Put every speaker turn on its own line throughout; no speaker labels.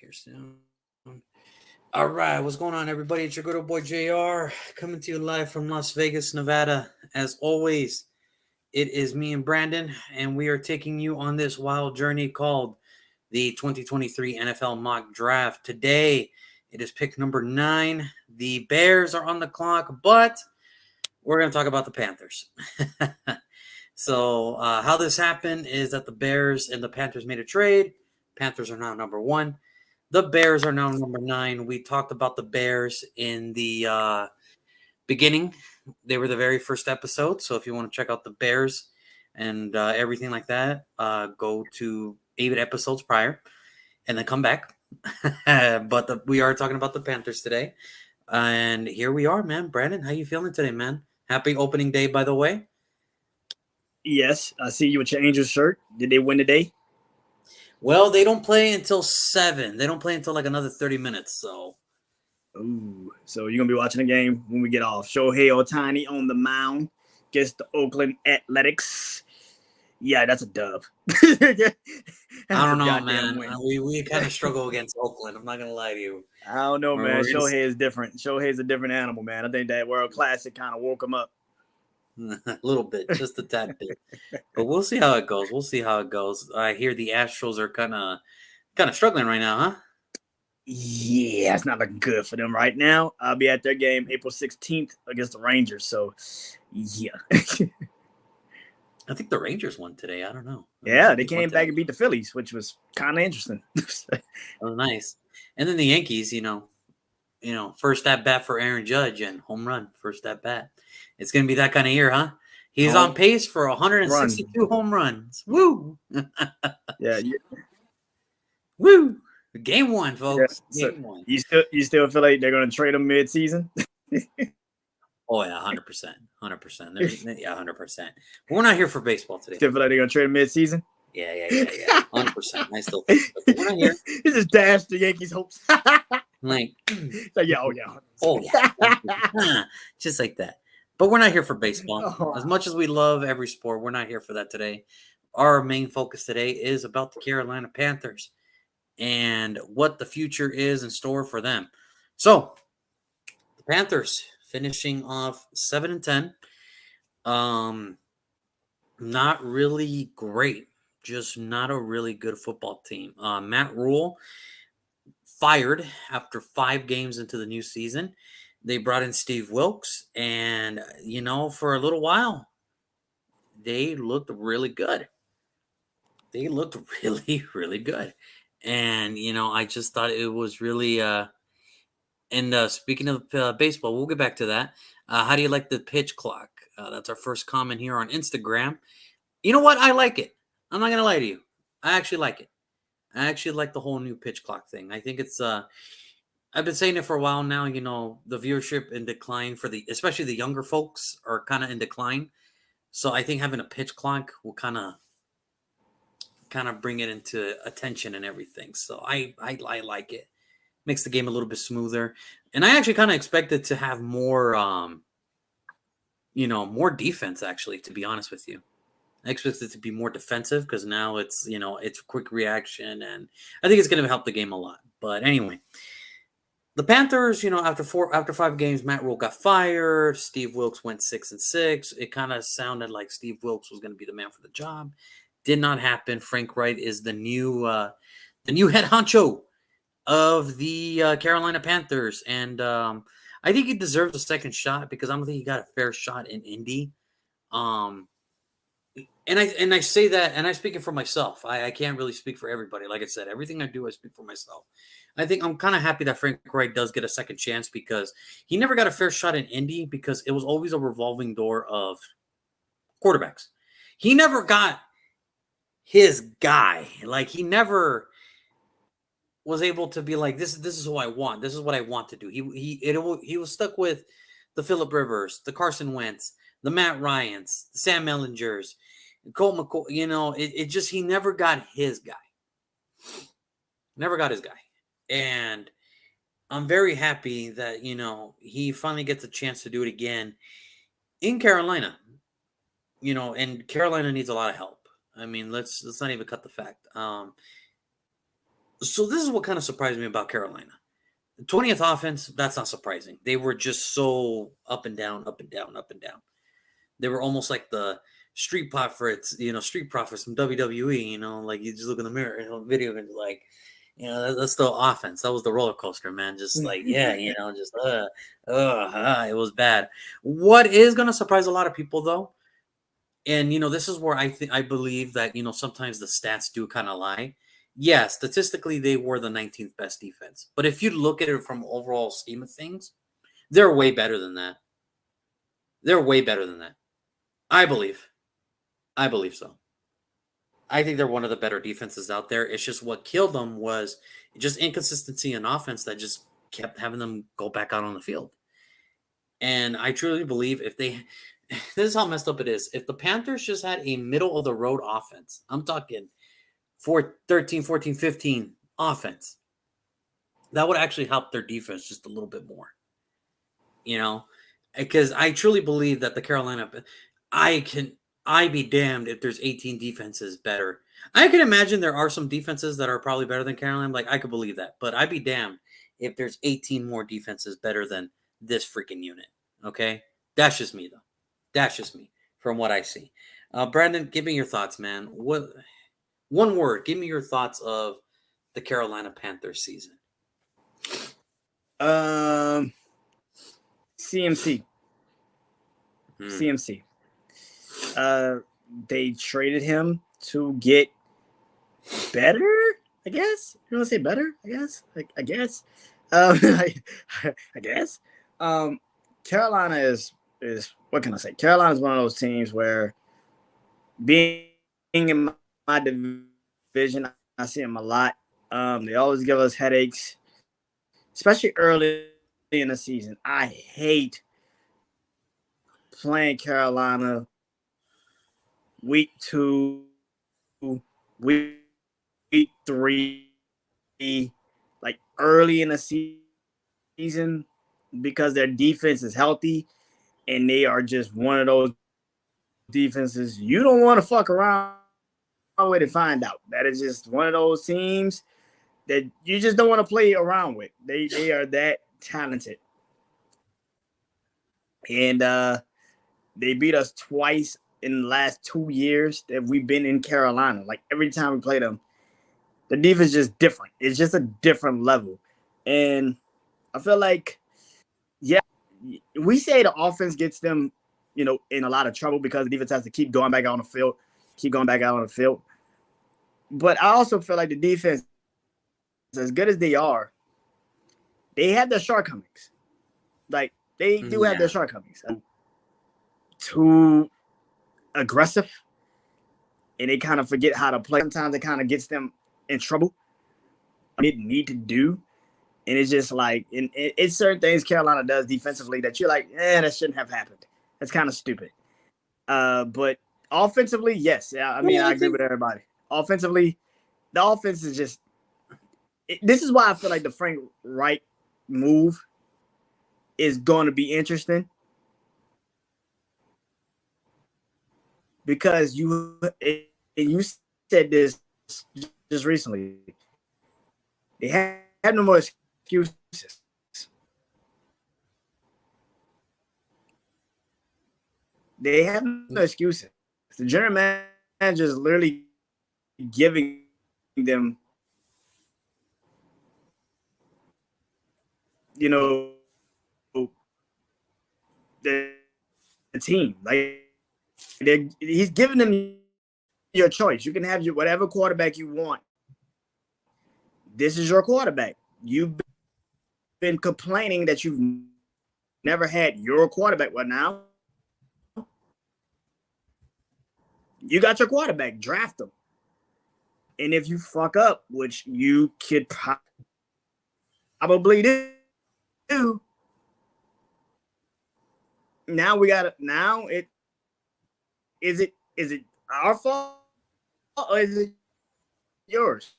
here soon. All right, what's going on, everybody? It's your good old boy JR coming to you live from Las Vegas, Nevada. As always, it is me and Brandon, and we are taking you on this wild journey called the 2023 NFL Mock Draft. Today, it is pick number 9. The Bears are on the clock, but we're going to talk about the Panthers. So, how this happened is that the Bears and the Panthers made a trade. Panthers are now number 1. The Bears are now number 9. We talked about the Bears in the beginning. They were the very first episode. So if you want to check out the Bears and everything like that, go to 8 episodes prior and then come back. But we are talking about the Panthers today. And here we are, man. Brandon, how you feeling today, man? Happy opening day, by the way.
Yes, I see you with your Angels shirt. Did they win today?
Well, they don't play until 7. They don't play until like another 30 minutes. So,
Ooh, so you're going to be watching the game when we get off. Shohei Ohtani on the mound against the Oakland Athletics. Yeah, that's a dub.
I don't know, man. We kind of struggle against Oakland. I'm not going to lie to you.
I don't know, man. Shohei is different. Shohei's a different animal, man. I think that World Classic kind of woke him up.
A little bit, just a tad bit. But we'll see how it goes. I hear the Astros are kind of struggling right now, huh?
Yeah, it's not looking good for them right now. I'll be at their game April 16th against the Rangers. So, yeah.
I think the Rangers won today. I don't know.
Yeah, they came back and beat the Phillies, which was kind of interesting.
Oh, nice. And then the Yankees, first at bat for Aaron Judge and home run, first at bat. It's going to be that kind of year, huh? He's on pace for 162 home runs. Woo!
Yeah.
Woo! Game 1, folks.
Yeah,
Game 1.
You still feel like they're going to trade him mid-season?
Oh, yeah, 100%. 100%. Yeah, 100%. But we're not here for baseball today.
Still feel like they're going to trade him mid-season?
Yeah. 100%. I still think so. But we're not here.
He just dashed the Yankees' hopes.
Like,
yeah.
Just like that. But we're not here for baseball. As much as we love every sport, we're not here for that today. Our main focus today is about the Carolina Panthers and what the future is in store for them. So, the Panthers finishing off 7-10. Not really great. Just not a really good football team. Matt Rule fired after 5 games into the new season. They brought in Steve Wilkes, and, for a little while, they looked really good. They looked really, really good. And, I just thought it was really and speaking of baseball, we'll get back to that. How do you like the pitch clock? That's our first comment here on Instagram. You know what? I like it. I'm not going to lie to you. I actually like it. I actually like the whole new pitch clock thing. I think it's I've been saying it for a while now, the viewership in decline especially the younger folks are kind of in decline. So I think having a pitch clock will kind of bring it into attention and everything. So I like it. Makes the game a little bit smoother. And I actually kind of expected to have more more defense, actually, to be honest with you. I expect it to be more defensive because now it's quick reaction, and I think it's going to help the game a lot. But anyway, the Panthers, after 5 games, Matt Rule got fired. Steve Wilkes went 6-6. It kind of sounded like Steve Wilkes was going to be the man for the job. Did not happen. Frank Wright is the new head honcho of the Carolina Panthers, and I think he deserves a second shot because I don't think he got a fair shot in Indy. And I say that, and I speak it for myself. I can't really speak for everybody. Like I said, everything I do, I speak for myself. I think I'm kind of happy that Frank Wright does get a second chance because he never got a fair shot in Indy because it was always a revolving door of quarterbacks. He never got his guy. Like, he never was able to be like, this is who I want. This is what I want to do. He was stuck with the Phillip Rivers, the Carson Wentz, the Matt Ryans, the Sam Ellingers, Colt McCoy. He never got his guy. Never got his guy. And I'm very happy that, he finally gets a chance to do it again in Carolina. And Carolina needs a lot of help. I mean, let's not even cut the fact. So this is what kind of surprised me about Carolina. 20th offense, that's not surprising. They were just so up and down, up and down, up and down. They were almost like the street profits from WWE. Like you just look in the mirror, video, and like, that's the offense. That was the roller coaster, man. Just like, yeah, just it was bad. What is gonna surprise a lot of people though, and this is where I believe that sometimes the stats do kind of lie. Yeah, statistically they were the 19th best defense, but if you look at it from overall scheme of things, they're way better than that. They're way better than that. I believe. I believe so. I think they're one of the better defenses out there. It's just what killed them was just inconsistency in offense that just kept having them go back out on the field. And I truly believe if they this is how messed up it is. If the Panthers just had a middle of the road offense, I'm talking 13, 14, 15 offense, that would actually help their defense just a little bit more. You know, because I truly believe that the Carolina, I can, I be damned if there's 18 defenses better. I can imagine there are some defenses that are probably better than Carolina. Like I could believe that, but I'd be damned if there's 18 more defenses better than this freaking unit. Okay, that's just me though. That's just me from what I see. Brandon, give me your thoughts, man. What one word? Give me your thoughts of the Carolina Panthers season.
Um, CMC.
Hmm.
CMC. They traded him to get better. I guess you want to say better. I guess. I guess. I guess. Um, Carolina is what can I say? Carolina is one of those teams where being in my division, I see them a lot. They always give us headaches, especially early in the season. I hate playing Carolina week 2, week 3, like early in the season because their defense is healthy and they are just one of those defenses you don't want to fuck around with to find out. That is just one of those teams that you just don't want to play around with. They are that talented. And they beat us twice in the last 2 years that we've been in Carolina. Like every time we play them, the defense is just different. It's just a different level. And I feel like, yeah, we say the offense gets them, in a lot of trouble because the defense has to keep going back out on the field, keep going back out on the field. But I also feel like the defense, as good as they are, they have their shortcomings. Like they do have
Yeah.
their shortcomings. Too aggressive, and they kind of forget how to play. Sometimes it kind of gets them in trouble. They didn't need to do, and it's just like it's certain things Carolina does defensively that you're like, that shouldn't have happened. That's kind of stupid. But offensively, yes, yeah. I mean,
Well,
I
I
agree
think
with everybody. Offensively, the offense is just. This is why I feel like the Frank Reich move is going to be interesting because you said this just recently. They had no more excuses. They have no excuses. The general manager is literally giving them, you know, the, the team. Like he's giving them your choice. You can have your whatever quarterback you want. This is your quarterback. You've been complaining that you've never had your quarterback. Well, now you got your quarterback. Draft him. And if you fuck up, which you could probably do, now we got it. Now is it our fault or is it yours?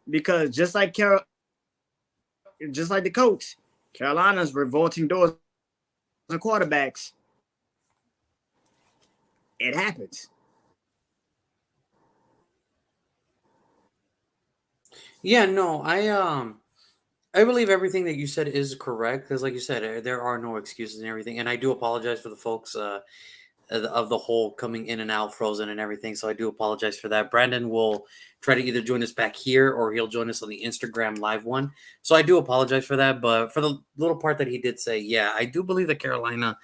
Because just like the coach, Carolina's revolting doors on quarterbacks. It happens.
Yeah, no, I believe everything that you said is correct because, like you said, there are no excuses and everything. And I do apologize for the folks of the whole coming in and out, frozen and everything. So I do apologize for that. Brandon will try to either join us back here or he'll join us on the Instagram live one. So I do apologize for that. But for the little part that he did say, yeah, I do believe that Carolina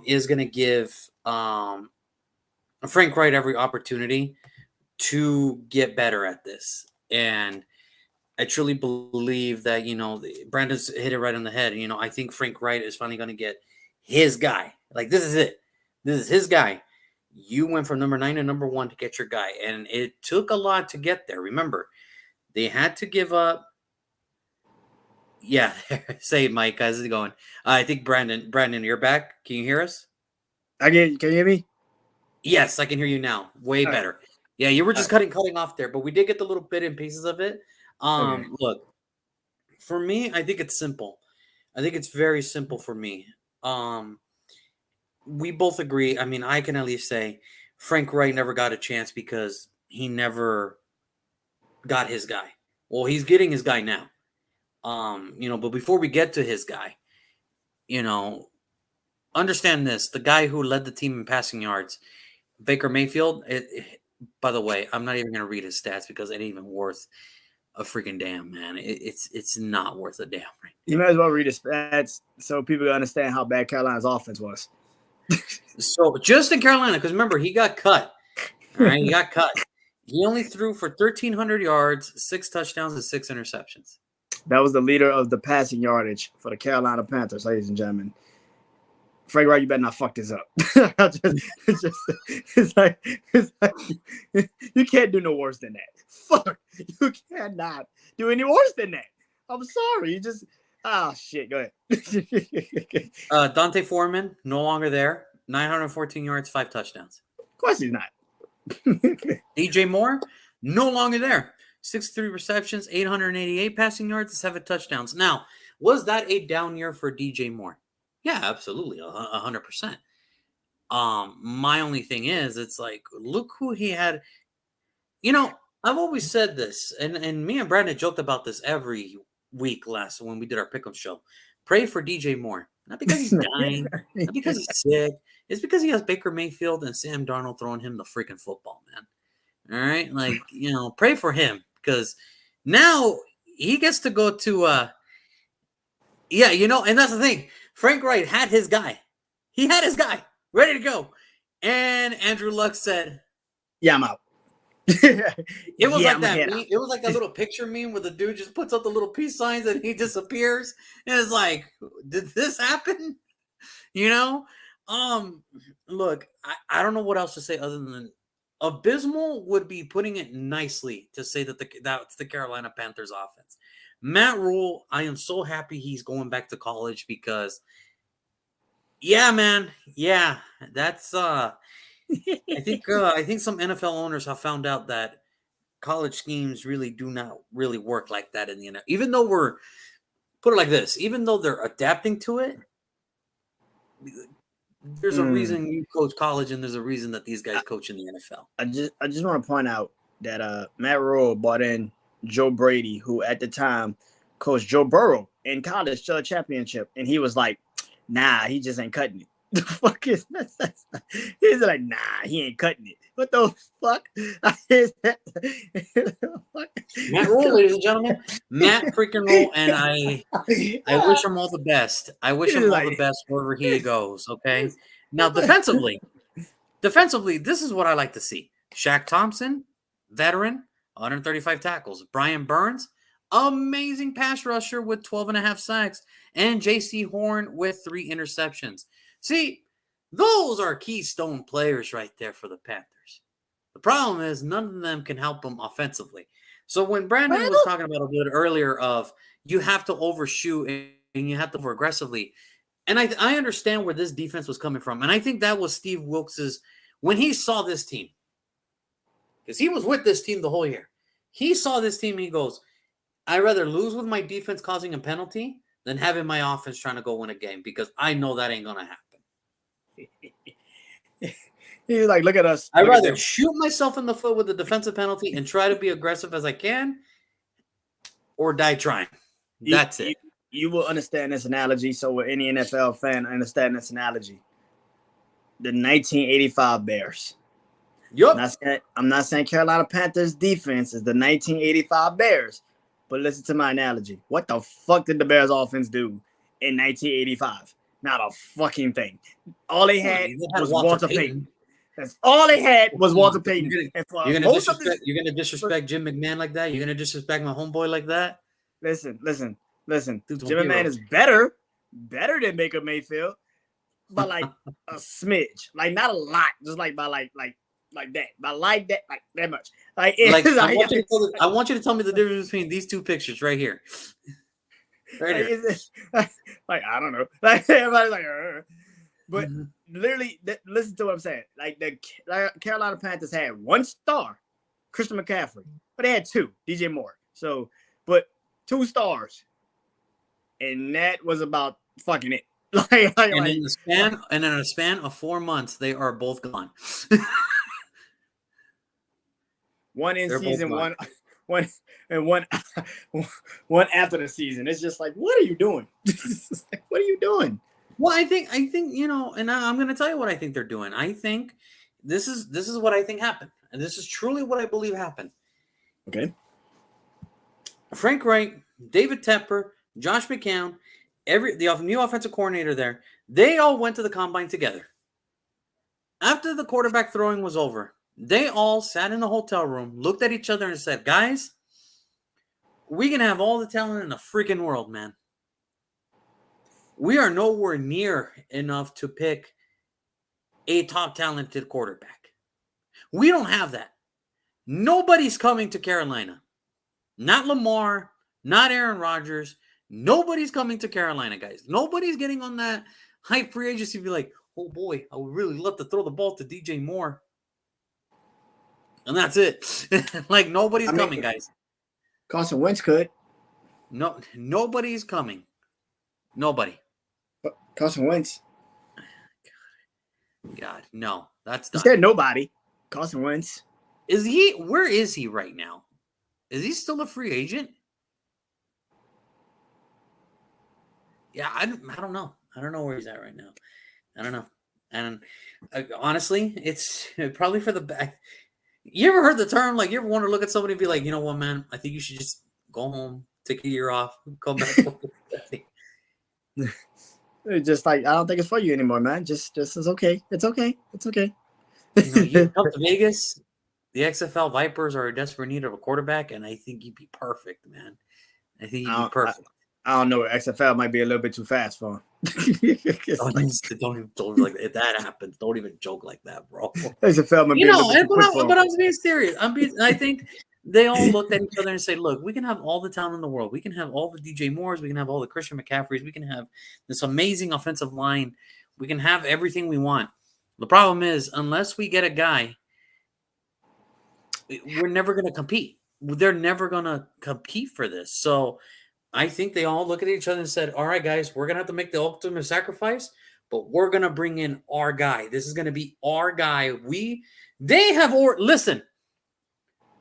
is going to give Frank Wright every opportunity to get better at this. And I truly believe that, Brandon's hit it right on the head. I think Frank Wright is finally going to get his guy. Like, this is it. This is his guy. You went from number 9 to number 1 to get your guy. And it took a lot to get there. Remember, they had to give up. Yeah. Say it, Mike. How's it going? I think Brandon, you're back. Can you hear us?
Can you hear me?
Yes, I can hear you now. Way
All right.
better. Yeah, you were
All
just
right.
cutting off there, but we did get the little bit and pieces of it.
Okay.
Look, for me, I think it's simple. I think it's very simple for me. Um, we both agree. I mean, I can at least say Frank Wright never got a chance because he never got his guy. Well, he's getting his guy now. But before we get to his guy, you know, understand this: the guy who led the team in passing yards, Baker Mayfield. By the way, I'm not even going to read his stats because it ain't even worth a freaking damn, man. It's not worth a damn. Right?
You might as well read the stats so people can understand how bad Carolina's offense was.
So just in Carolina, because remember he got cut. All right, he got cut. He only threw for 1,300 yards, 6 touchdowns, and 6 interceptions.
That was the leader of the passing yardage for the Carolina Panthers, ladies and gentlemen. Frank Wright, you better not fuck this up. It's like you can't do no worse than that. Fuck, you cannot do any worse than that. I'm sorry, you just shit. Go ahead.
Dante Foreman, no longer there. 914 yards, 5 touchdowns.
Of course he's not.
DJ Moore, no longer there. 63 receptions, 888 passing yards, 7 touchdowns. Now, was that a down year for DJ Moore? Yeah, absolutely, 100%. My only thing is, it's like, look who he had. I've always said this, and me and Brandon joked about this every week last when we did our pick'em show. Pray for DJ Moore, not because he's dying, not because he's sick. It's because he has Baker Mayfield and Sam Darnold throwing him the freaking football, man. All right, like pray for him because now he gets to go to and that's the thing. Frank Wright had his guy. He had his guy ready to go. And Andrew Luck said,
yeah, I'm out.
It was like that. It was like that little picture meme where the dude just puts up the little peace signs and he disappears. And it's like, did this happen? Look, I don't know what else to say other than abysmal would be putting it nicely to say that that's the Carolina Panthers offense. Matt Rule, I am so happy he's going back to college because, yeah, man, yeah, that's I think some NFL owners have found out that college schemes really do not really work like that in the NFL. Even though put it like this, even though they're adapting to it, there's a reason you coach college and there's a reason that these guys coach in the NFL.
I just want to point out that Matt Rule brought in Joe Brady, who at the time coached Joe Burrow in college to a championship, and he was like, "Nah, he just ain't cutting it." The fuck is that? He's like, "Nah, he ain't cutting it." What the fuck?
Matt Rule, ladies and gentlemen, Matt freaking Rule, and I wish him all the best. I wish him all the best wherever he goes. Okay. Now defensively, this is what I like to see. Shaq Thompson, veteran, 135 tackles. Brian Burns, amazing pass rusher with 12 and a half sacks. And J.C. Horn with 3 interceptions. See, those are keystone players right there for the Panthers. The problem is none of them can help them offensively. So when Brandon was talking about a bit earlier of you have to overshoot and you have to over aggressively, and I understand where this defense was coming from. And I think that was Steve Wilks's when he saw this team, because he was with this team the whole year. He saw this team and he goes, I'd rather lose with my defense causing a penalty than having my offense trying to go win a game because I know that ain't going to happen.
He's like, look at us.
I'd rather shoot myself in the foot with a defensive penalty and try to be aggressive as I can or die trying. That's it.
You will understand this analogy. So, with any NFL fan, understand this analogy. The 1985 Bears.
Yup.
I'm not saying Carolina Panthers defense is the 1985 Bears, but listen to my analogy. What the fuck did the Bears offense do in 1985? Not a fucking thing. All they had was Walter Payton. That's all they had was Walter Payton.
You're gonna disrespect Jim McMahon like that? You're gonna disrespect my homeboy like that?
Listen. Jim McMahon is better than Baker Mayfield, but like a smidge, like not a lot, just like by like that, but like that much. Like
I want you to tell me the difference between these two pictures right here. Right here.
Like I don't know. Like everybody's like, but literally, listen to what I'm saying. Like the Carolina Panthers had one star, Christian McCaffrey, but they had two, DJ Moore. So, but 2 stars, and that was about fucking it.
In a span of 4 months, they are both gone.
One in season, one after the season. It's just like, what are you doing? What are you doing?
Well, I think and I'm going to tell you what I think they're doing. I think this is what I think happened, and this is truly what I believe happened.
Okay.
Frank Wright, David Tepper, Josh McCown, the new offensive coordinator there, they all went to the combine together. After the quarterback throwing was over, they all sat in the hotel room, looked at each other, and said, guys, we can have all the talent in the freaking world, man. We are nowhere near enough to pick a top talented quarterback. We don't have that. Nobody's coming to Carolina. Not Lamar, not Aaron Rodgers. Nobody's coming to Carolina, guys. Nobody's getting on that hype free agency to be like, oh boy, I would really love to throw the ball to DJ Moore. And that's it. Like, nobody's coming, guys.
Carson Wentz could.
No, nobody's coming. Nobody.
But Carson Wentz.
God, no. That's done.
You said nobody. Carson Wentz.
Where is he right now? Is he still a free agent? Yeah, I don't know. I don't know where he's at right now. I don't know. And honestly, it's probably for the back. You ever heard the term, like, you ever want to look at somebody and be like, you know what, man, I think you should just go home, take a year off, come back.
It's just like, I don't think it's for you anymore, man. Just it's okay. It's okay. It's okay.
You come to Vegas, the XFL Vipers are in desperate need of a quarterback, and I think you'd be perfect, man. I think you'd be perfect.
I don't know. XFL might be a little bit too fast for him.
Don't like if that happens. Don't even joke like that, bro.
XFL might be a little bit too quick for him.
But I'm being serious. I think they all looked at each other and said, "Look, we can have all the talent in the world. We can have all the DJ Moores. We can have all the Christian McCaffreys. We can have this amazing offensive line. We can have everything we want. The problem is, unless we get a guy, we're never going to compete. They're never going to compete for this. So." I think they all look at each other and said, all right, guys, we're going to have to make the ultimate sacrifice, but we're going to bring in our guy. This is going to be our guy. Listen,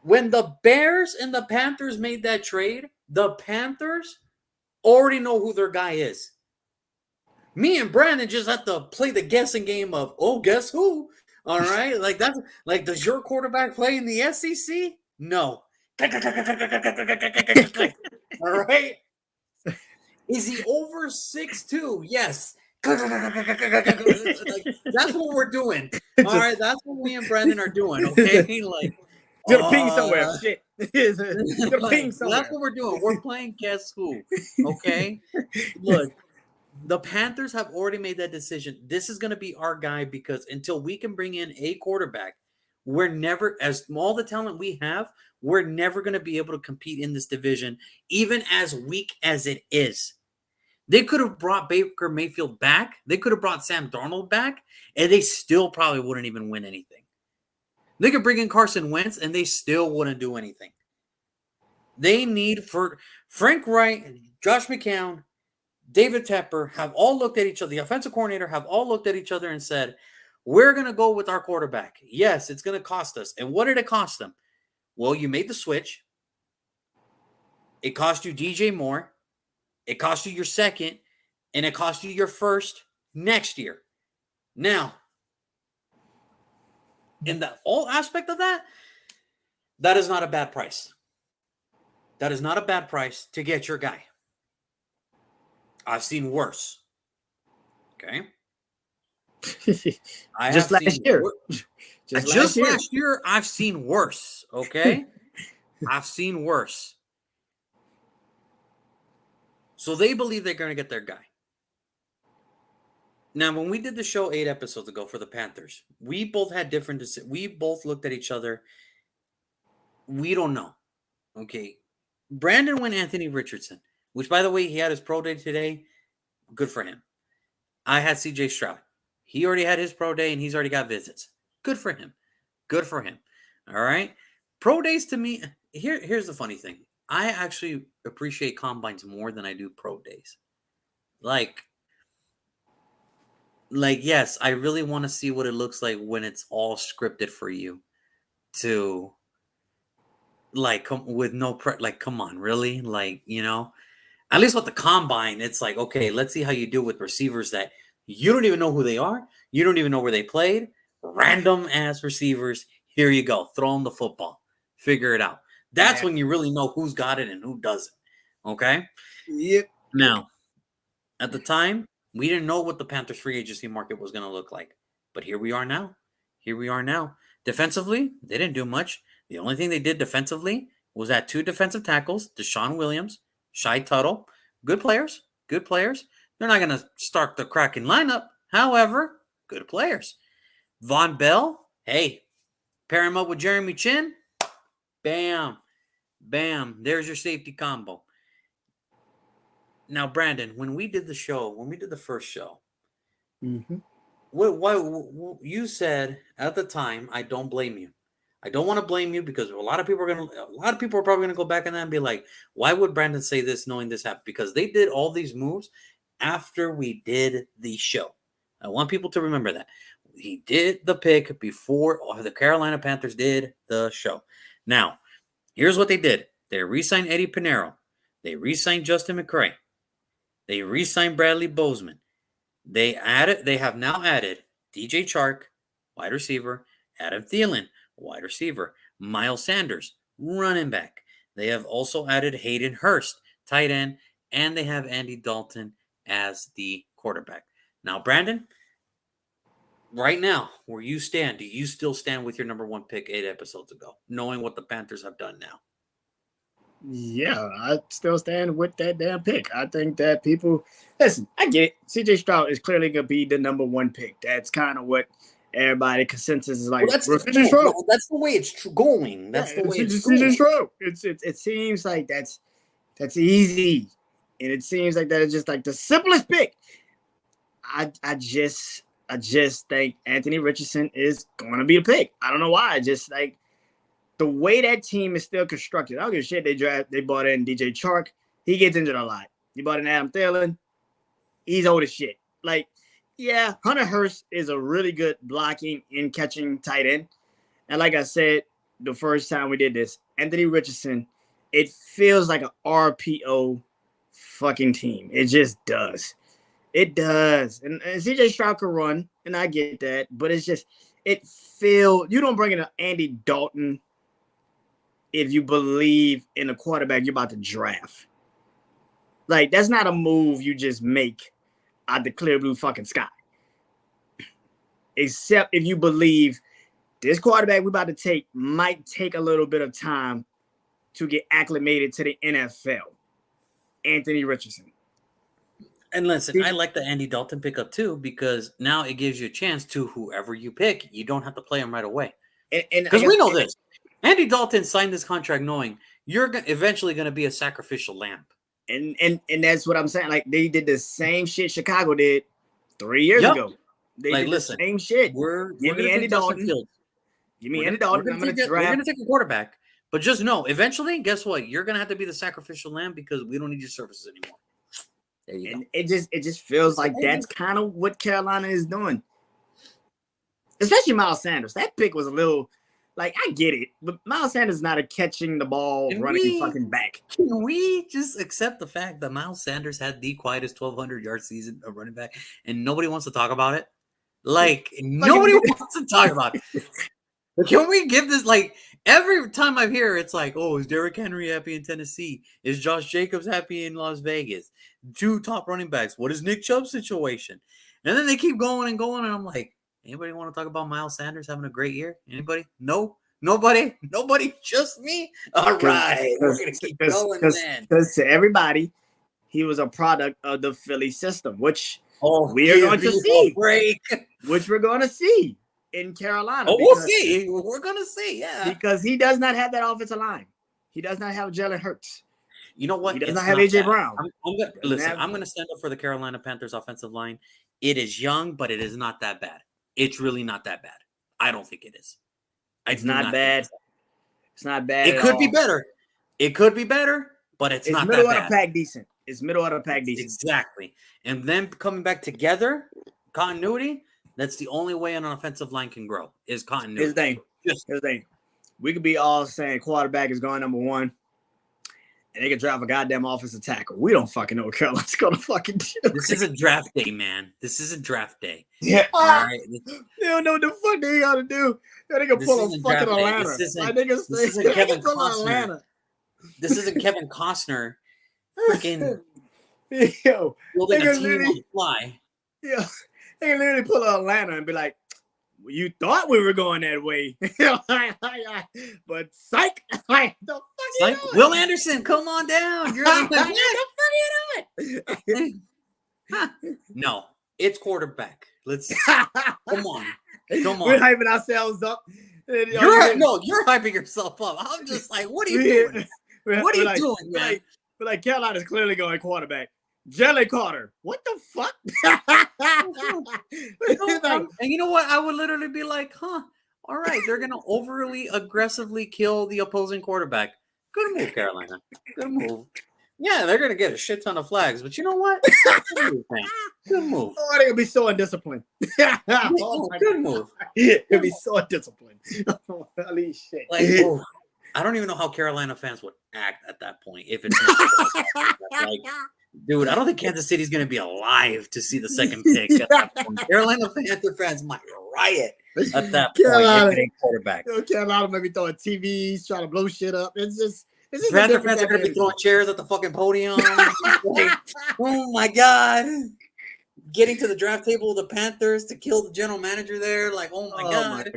when the Bears and the Panthers made that trade, the Panthers already know who their guy is. Me and Brandon just have to play the guessing game of, oh, guess who? All right. Like, that's like, does your quarterback play in the SEC? No. All right. Is he over 6'2"? Yes. Like, that's what we're doing. All right. That's what me and Brandon are doing. Okay. Like,
gonna ping somewhere. Shit. Gonna ping somewhere.
That's what we're doing. We're playing guess who. Okay. Look, the Panthers have already made that decision. This is going to be our guy because until we can bring in a quarterback, we're never, as all the talent we have, we're never going to be able to compete in this division, even as weak as it is. They could have brought Baker Mayfield back. They could have brought Sam Darnold back, and they still probably wouldn't even win anything. They could bring in Carson Wentz, and they still wouldn't do anything. They need for Frank Wright, Josh McCown, David Tepper have all looked at each other. The offensive coordinator have all looked at each other and said, we're going to go with our quarterback. Yes, it's going to cost us. And what did it cost them? Well, you made the switch. It cost you DJ Moore. It cost you your second, and it cost you your first next year. Now, in the all aspect of that, that is not a bad price. That is not a bad price to get your guy. I've seen worse. Okay. I
Just
have
last
seen
year.
worse.
Just last
Just
year.
last year, I've seen worse. Okay. I've seen worse. So they believe they're going to get their guy. Now, when we did the show 8 episodes ago for the Panthers, we both had different decisions. We both looked at each other. We don't know. Okay. Brandon went Anthony Richardson, which, by the way, he had his pro day today. Good for him. I had CJ Stroud. He already had his pro day and he's already got visits. Good for him. Good for him. All right. Pro days to me, here's the funny thing. I actually appreciate combines more than I do pro days. Like yes, I really want to see what it looks like when it's all scripted for you to come with no come on, really? At least with the combine, it's like, okay, let's see how you do with receivers that you don't even know who they are. You don't even know where they played. Random ass receivers. Here you go. Throw them the football. Figure it out. That's when you really know who's got it and who doesn't. Okay?
Yep.
Now, at the time, we didn't know what the Panthers free agency market was going to look like. But here we are now. Here we are now. Defensively, they didn't do much. The only thing they did defensively was add 2 defensive tackles, Deshaun Williams, Shai Tuttle. Good players. Good players. They're not going to start the cracking lineup. However, good players. Von Bell, hey, pair him up with Jeremy Chin. Bam. Bam. There's your safety combo. Now, Brandon, when we did the first show, what you said at the time, I don't blame you. I don't want to blame you because a lot of people are probably gonna go back on that and be like, why would Brandon say this knowing this happened? Because they did all these moves after we did the show. I want people to remember that. He did the pick before the Carolina Panthers did the show. Now, here's what they did. They re-signed Eddie Pinheiro. They re-signed Justin McCray. They re-signed Bradley Bozeman. They have now added DJ Chark, wide receiver, Adam Thielen, wide receiver, Miles Sanders, running back. They have also added Hayden Hurst, tight end, and they have Andy Dalton as the quarterback. Now, Brandon, right now, where you stand, do you still stand with your number 1 pick 8 episodes ago, knowing what the Panthers have done now?
Yeah, I still stand with that damn pick. I think that people listen. I get it. CJ Stroud is clearly gonna be the number 1 pick. That's kind of what everybody consensus is like.
Well,
CJ Stroud.
that's the way it's going. That's the way it's going.
CJ Stroud. It seems like that's easy, and it seems like that is just like the simplest pick. I just think Anthony Richardson is going to be a pick. I don't know why. I just like the way that team is still constructed. I don't give a shit. They bought in DJ Chark. He gets injured a lot. You bought in Adam Thielen. He's old as shit. Like, yeah, Hunter Hurst is a really good blocking and catching tight end. And like I said, the first time we did this, Anthony Richardson, it feels like an RPO fucking team. It just does. It does. And CJ Stroud can run, and I get that. But it's just, you don't bring in an Andy Dalton if you believe in a quarterback you're about to draft. Like, that's not a move you just make out the clear blue fucking sky. Except if you believe this quarterback we're about to take might take a little bit of time to get acclimated to the NFL. Anthony Richardson.
And listen, I like the Andy Dalton pickup too, because now it gives you a chance to whoever you pick. You don't have to play him right away. Because we know this. Andy Dalton signed this contract knowing you're eventually going to be a sacrificial lamb.
And that's what I'm saying. Like, they did the same shit Chicago did 3 years ago. They did the same shit.
Give me Andy Dalton.
Give me Andy Dalton.
We're going to take a quarterback. But just know, eventually, guess what? You're going to have to be the sacrificial lamb because we don't need your services anymore. There you go.
It just feels like that's kind of what Carolina is doing. Especially Miles Sanders. That pick was a little Like, I get it, but Miles Sanders is not a catching the ball,
Can
running
we
fucking back.
can we just accept the fact that Miles Sanders had the quietest 1,200-yard season of running back, and nobody wants to talk about it? Like,
Fucking
nobody wants to talk about it. Can we give this, like, every time I hear it's like, oh, is Derrick Henry happy in Tennessee? Is Josh Jacobs happy in Las Vegas? 2 top running backs. What is Nick Chubb's situation? And then they keep going and going, and I'm like, anybody want to talk about Miles Sanders having a great year? Anybody? No? Nobody? Nobody? Just me? All right. We're going to keep going then.
Because to everybody, he was a product of the Philly system, which
Oh,
we are going to see.
Break.
Which we're going to see in Carolina.
Oh, we'll see. We're going to see, yeah.
Because he does not have that offensive line. He does not have Jalen Hurts.
You know what?
He does not have A.J. Brown.
I'm going to stand up for the Carolina Panthers offensive line. It is young, but it is not that bad. It's really not that bad. I don't think it is.
It's not bad. It's not bad.
It could be better. It could be better, but it's not that bad.
It's middle of the pack decent. It's middle of the pack decent.
Exactly. And then coming back together, continuity, that's the only way an offensive line can grow is continuity.
Here's the thing. We could be all saying quarterback is going number 1, and they could draft a goddamn offensive tackle. We don't fucking know what Carolina's going to fucking do.
This isn't draft day, man. This isn't draft day.
Yeah.
All right.
They don't know what the fuck they got to do. They can pull a fucking Atlanta.
This isn't Kevin Costner. This isn't Kevin Costner. Freaking building a team on the fly.
Yeah. They can literally pull an Atlanta and be like, well, you thought we were going that way. But psych. Like, the fuck
psych? You doing? Will Anderson, come on down. You're like,
what the fuck you doing?
No, it's quarterback. Let's come on.
We're hyping ourselves up.
You're hyping yourself up. I'm just like, what are you doing? What are you doing, man?
Like Carolina's clearly going quarterback. Jalen Carter. What the fuck?
And you know what? I would literally be like, all right, they're going to overly aggressively kill the opposing quarterback. Good move, Carolina. Good move. Yeah, they're going to get a shit ton of flags, but you know what? Good move, man. Good move.
Oh, they're going to be so undisciplined.
Good move.
They're going to be so undisciplined. Holy shit.
Like, I don't even know how Carolina fans would act at that point if it's not like, dude, I don't think Kansas City's going to be alive to see the second pick at that point. Carolina Panther fans might riot at that point if it ain't quarterback.
Carolina might be throwing TVs, trying to blow shit up. It's just
Panther fans are going to be throwing chairs at the fucking podium. Like, oh, my God. Getting to the draft table with the Panthers to kill the general manager there. Like, oh, my God.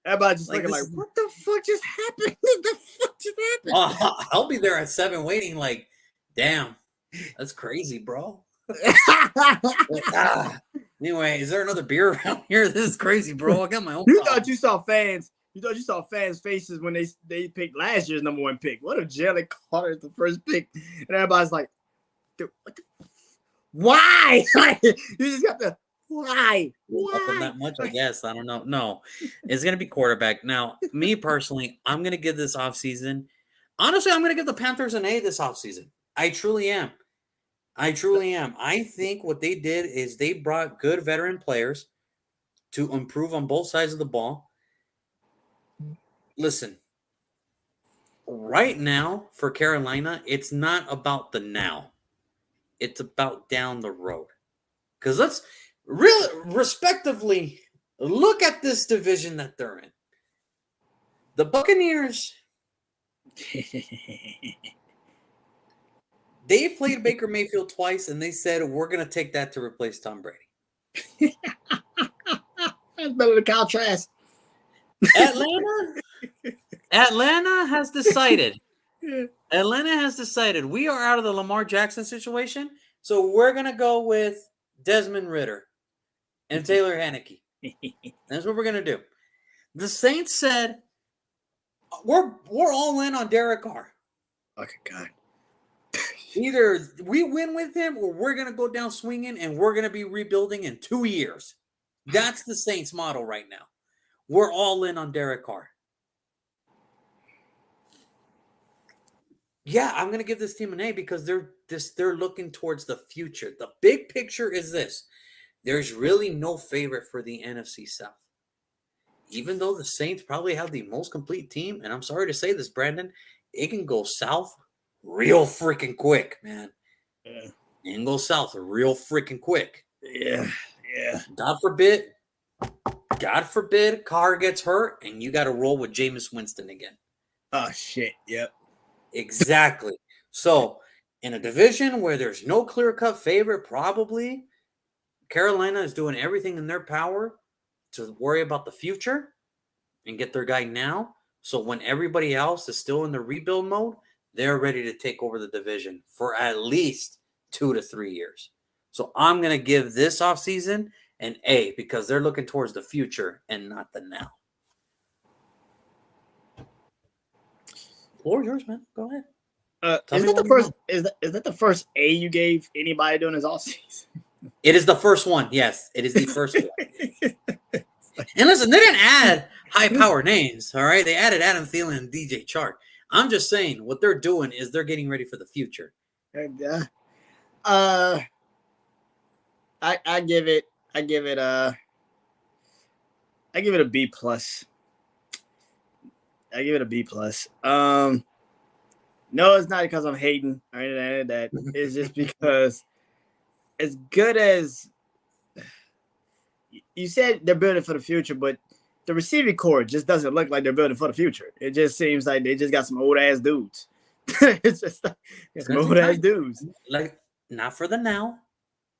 Everybody just looking like, what the fuck just happened? What the fuck just happened?
I'll be there at 7 waiting like, damn, that's crazy, bro. Anyway, is there another beer around here? This is crazy, bro. I got my own.
You thought you saw fans faces when they picked last year's number 1 pick. What if Jalen Carter is the first pick? And everybody's like, dude, what the why? You just got the why?
That much, I guess. I don't know. No, it's going to be quarterback. Now, me personally, I'm going to give this offseason. Honestly, I'm going to give the Panthers an A this offseason. I truly am. I think what they did is they brought good veteran players to improve on both sides of the ball. Listen, right now for Carolina, it's not about the now. It's about down the road. Because let's really respectively look at this division that they're in. The Buccaneers, they played Baker Mayfield twice, and they said, we're going to take that to replace Tom Brady.
That's better than Kyle Trask.
Atlanta has decided. Atlanta has decided we are out of the Lamar Jackson situation, so we're going to go with Desmond Ridder and Taylor Heineke. That's what we're going to do. The Saints said, we're all in on Derek Carr.
Okay, God.
Either we win with him or we're going to go down swinging and we're going to be rebuilding in 2 years. That's the Saints model right now. We're all in on Derek Carr. Yeah, I'm going to give this team an A because they're looking towards the future. The big picture is this. There's really no favorite for the NFC South. even though the Saints probably have the most complete team, and I'm sorry to say this, Brandon, it can go south real freaking quick, man.
Yeah,
It can go south real freaking quick.
yeah, yeah.
God forbid, God forbid, Carr gets hurt, and you got to roll with Jameis Winston again.
Oh shit. Yep.
Exactly. So, in a division where there's no clear-cut favorite, probably Carolina is doing everything in their power to worry about the future and get their guy now. So when everybody else is still in the rebuild mode, they're ready to take over the division for at least 2 to 3 years. So I'm going to give this offseason an A because they're looking towards the future and not the now. Floor yours, man. Go ahead.
Is that the first? Is that the first A you gave anybody during his offseason?
It is the first one. Yes, it is the first one. And listen, they didn't add high-power names, all right? They added Adam Thielen and DJ Chark. I'm just saying what they're doing is they're getting ready for the future.
I give it a B plus. I give it a B plus. No, it's not because I'm hating or anything like that. It's just because as good as you said they're building for the future, but the receiving core just doesn't look like they're building for the future. It just seems like they just got some old ass dudes. It's just some old ass dudes.
Like not for the now,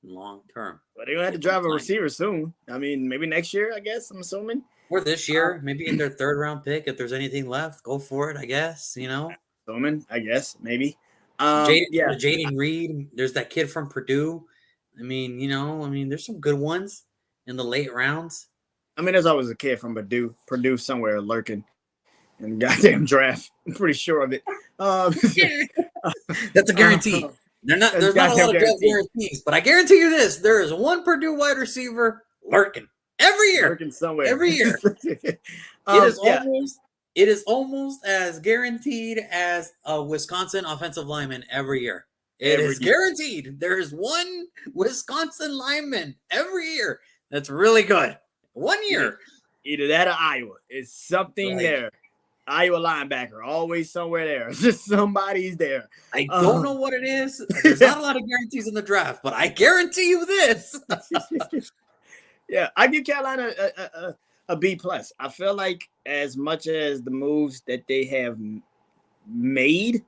long term.
But they're gonna have to drive a receiver soon. I mean, maybe next year, I guess. I'm assuming.
Or this year, maybe in their third round pick, if there's anything left, go for it. I guess
Assuming, I guess, maybe.
Jaden Reed. There's that kid from Purdue. I mean, there's some good ones in the late rounds.
I mean, there's always a kid from Purdue somewhere lurking in the goddamn draft. I'm pretty sure of it.
That's a guarantee. There's not a lot of guarantees, but I guarantee you this: there is one Purdue wide receiver lurking every year.
Lurking somewhere.
Every year. It is almost as guaranteed as a Wisconsin offensive lineman every year. It is guaranteed. There is one Wisconsin lineman every year that's really good. 1 year.
Either that or Iowa. It's something there. Iowa linebacker, always somewhere there. Just somebody's there.
I don't know what it is. There's not a lot of guarantees in the draft, but I guarantee you this.
Yeah, I give Carolina a B plus. I feel like as much as the moves that they have made,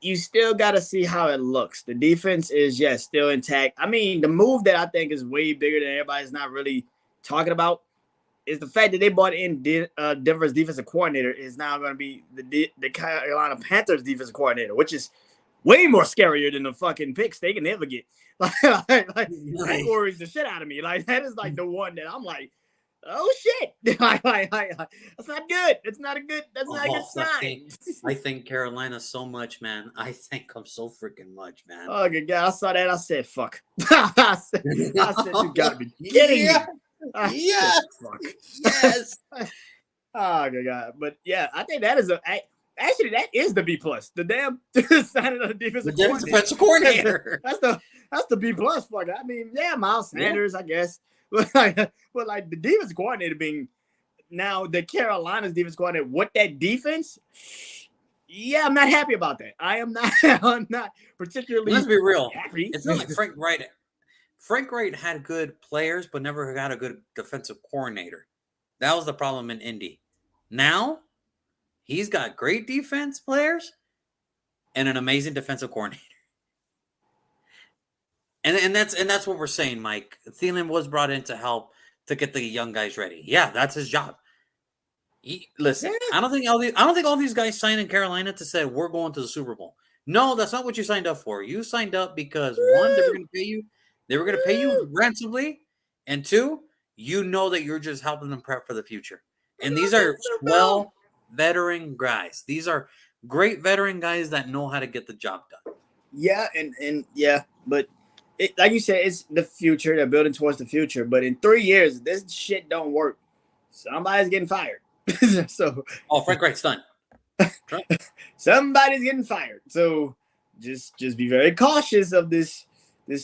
you still got to see how it looks. The defense is still intact. I mean, the move that I think is way bigger than everybody's not really talking about is the fact that they brought in Denver's defensive coordinator is now going to be the Carolina Panthers defensive coordinator, which is way more scarier than the fucking picks they can ever get. That worries the shit out of me. Like that is like the one that I'm like, oh shit! That's not good. That's not a good sign.
I think Carolina so much, man. I think I'm so freaking much, man.
Oh good God! I saw that. I said, "Fuck." I said, you gotta be kidding me.
Yes. Fuck. Yes.
Oh good God! But yeah, I think that is actually that is the B plus. The damn signing of the defensive coordinator. That's the B plus. Fuck. I mean, Miles Sanders, I guess. But like the defense coordinator being now the Carolina's defense coordinator with that defense, I'm not happy about that. I'm not particularly.
Let's be real.
Happy.
It's not like Frank Wright. Frank Wright had good players, but never got a good defensive coordinator. That was the problem in Indy. Now he's got great defense players and an amazing defensive coordinator. And that's what we're saying, Mike. Thielen was brought in to help to get the young guys ready. Yeah, that's his job. Listen, I don't think all these guys signed in Carolina to say we're going to the Super Bowl. No, that's not what you signed up for. You signed up because one, they were going to pay you. They were going to pay you ransomly, and two, you know that you're just helping them prep for the future. And these are swell veteran guys. These are great veteran guys that know how to get the job done.
Yeah, and but. Like you said, it's the future. They're building towards the future. But in 3 years, this shit don't work. Somebody's getting fired.
Frank Wright's done.
Somebody's getting fired. So just be very cautious of this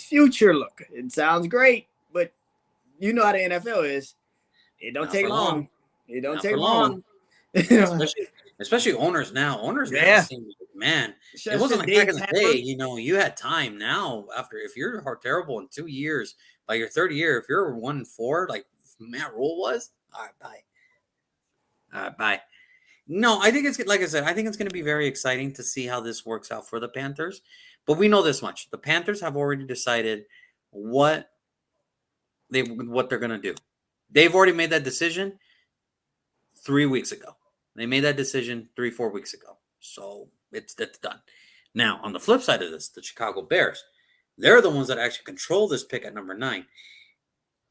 future look. It sounds great, but you know how the NFL is. It don't take long. It don't
Not
take
for long.
long.
Especially owners now. Owners now
Yeah.
seem like, man, it
Just
wasn't
as
like back
Dave
in the day,
Tapper.
you had time. Now, after if you're terrible in 2 years, by your third year, if you're 1-4, like Matt Rule was, all right, bye. All right, bye. No, I think it's like I said, I think it's going to be very exciting to see how this works out for the Panthers. But we know this much: the Panthers have already decided what they're going to do. They've already made that decision 3 weeks ago. They made that decision 4 weeks ago. So it's done. Now, on the flip side of this, the Chicago Bears, they're the ones that actually control this pick at number 9.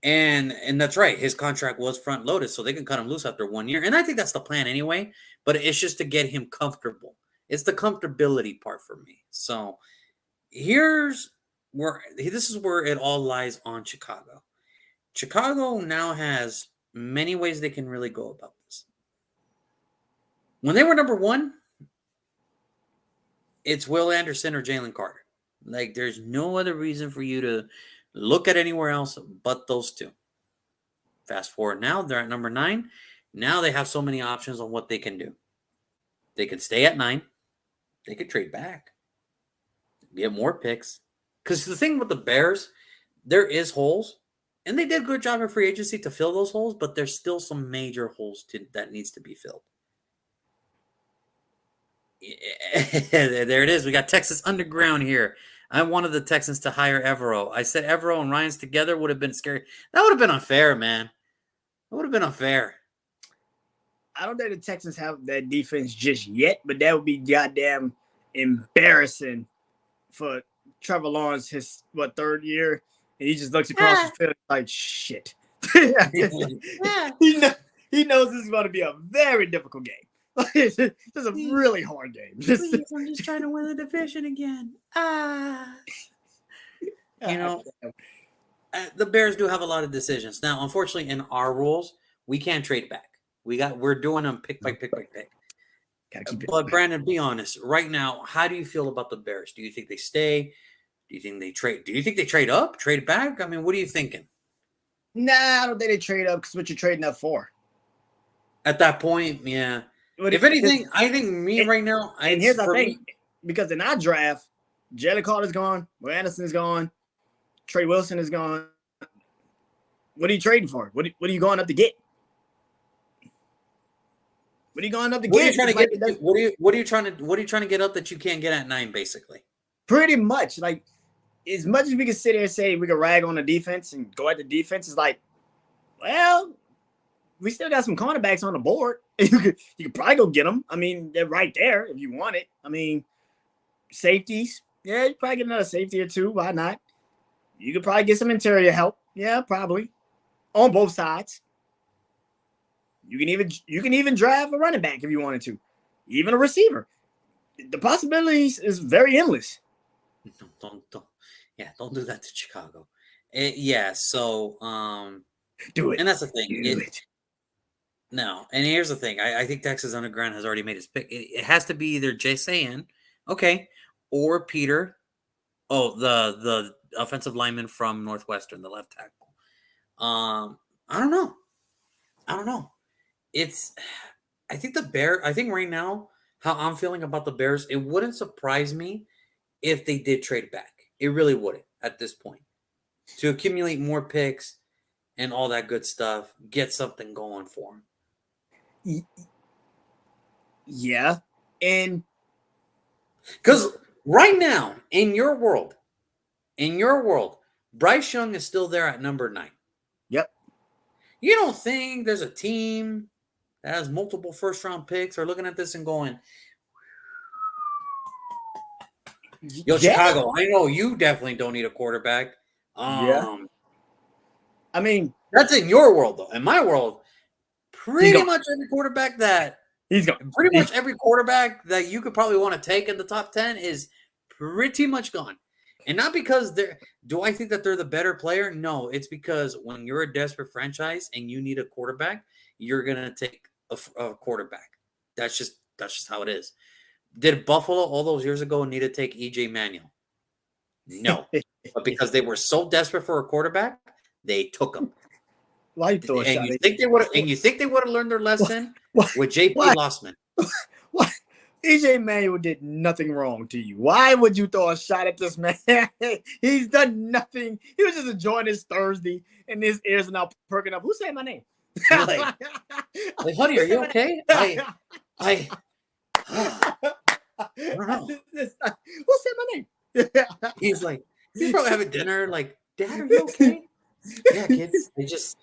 And that's right. His contract was front loaded, so they can cut him loose after 1 year. And I think that's the plan anyway. But it's just to get him comfortable. It's the comfortability part for me. So here's where this is where it all lies on Chicago. Chicago now has many ways they can really go about this. When they were number 1, it's Will Anderson or Jalen Carter. Like, there's no other reason for you to look at anywhere else but those two. Fast forward now, they're at number 9. Now they have so many options on what they can do. They could stay at 9. They could trade back, get more picks. Because the thing with the Bears, there is holes, and they did a good job in free agency to fill those holes, but there's still some major holes that needs to be filled. There it is. We got Texas Underground here. I wanted the Texans to hire Evero. I said Evero and Ryans together would have been scary. That would have been unfair, man. That would have been unfair.
I don't think the Texans have that defense just yet, but that would be goddamn embarrassing for Trevor Lawrence, his third year, and he just looks across the field like shit. he knows this is going to be a very difficult game. This is a really hard game.
Please, I'm just trying to win the division again. The Bears do have a lot of decisions. Now, unfortunately, in our rules, we can't trade back. We're doing them pick by pick by pick. But Brandon, be honest. Right now, how do you feel about the Bears? Do you think they stay? Do you think they trade? Do you think they trade up, trade back? I mean, what are you thinking?
Nah, I don't think they trade up because what you're trading up for.
At that point, yeah. If anything, I think right now.
And here's the thing, because in our draft, Jalen Carter's gone, Will Anderson is gone, Trey Wilson is gone. What are you trading for? What are you going up to get? What are you going up to get?
What are you trying to get up that you can't get at 9, basically?
Pretty much. Like, as much as we can sit here and say we can rag on the defense and go at the defense, is like, well, we still got some cornerbacks on the board. You could probably go get them. I mean, they're right there if you want it. I mean, safeties. Yeah, you probably get another safety or two. Why not? You could probably get some interior help. Yeah, probably. On both sides. You can even drive a running back if you wanted to. Even a receiver. The possibilities is very endless.
Don't do that to Chicago.
Do it.
And that's the thing.
Do it.
No, and here's the thing. I think Texas Underground has already made his pick. It has to be either Jason, okay, or Peter. Oh, the offensive lineman from Northwestern, the left tackle. I don't know. I think right now, how I'm feeling about the Bears, it wouldn't surprise me if they did trade back. It really wouldn't at this point. To accumulate more picks and all that good stuff, get something going for them.
Yeah. And
because right now, in your world, Bryce Young is still there at number 9.
Yep.
You don't think there's a team that has multiple first-round picks are looking at this and going, yo, Chicago, I know you definitely don't need a quarterback.
Yeah. I mean,
that's in your world, though. In my world, pretty much every quarterback that every quarterback that you could probably want to take in the top 10 is pretty much gone. And not because do I think that they're the better player? No, it's because when you're a desperate franchise and you need a quarterback, you're gonna take a quarterback. That's just how it is. Did Buffalo all those years ago need to take EJ Manuel? No, but because they were so desperate for a quarterback, they took him.
Why you throw a
And
shot
you
at
think they would and you think they would have learned their lesson
why?
with JP
Why?
Lossman?
Why? EJ Manuel did nothing wrong to you. Why would you throw a shot at this man? He's done nothing. He was just enjoying his Thursday, and his ears are now perking up. Who said my name?
Like, honey,
Who
are
said
you
my
okay?
name?
I don't know.
Who said my name?
He's probably having dinner. Like, Dad, are you okay? Yeah, kids. They just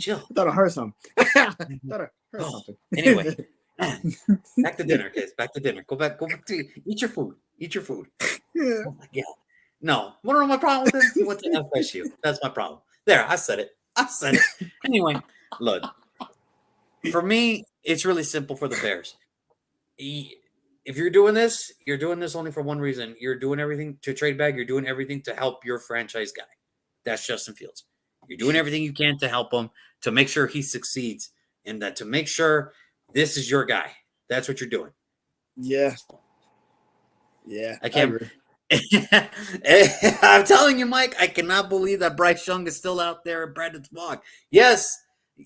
chill.
I thought I heard something. I thought I heard
Oh,
something.
anyway, back to dinner, kids. Back to dinner. Go back to eat your food. Eat your food.
Yeah.
Oh my God. No, what are my problem with this? He went to FSU. That's my problem. There, I said it. Anyway, look, for me, it's really simple for the Bears. If you're doing this only for one reason. You're doing everything to trade back. You're doing everything to help your franchise guy. That's Justin Fields. You're doing everything you can to help him, to make sure he succeeds, and that to make sure this is your guy. That's what you're doing.
Yeah. Yeah.
I can't. I'm telling you, Mike, I cannot believe that Bryce Young is still out there at Brandon's blog. Yes,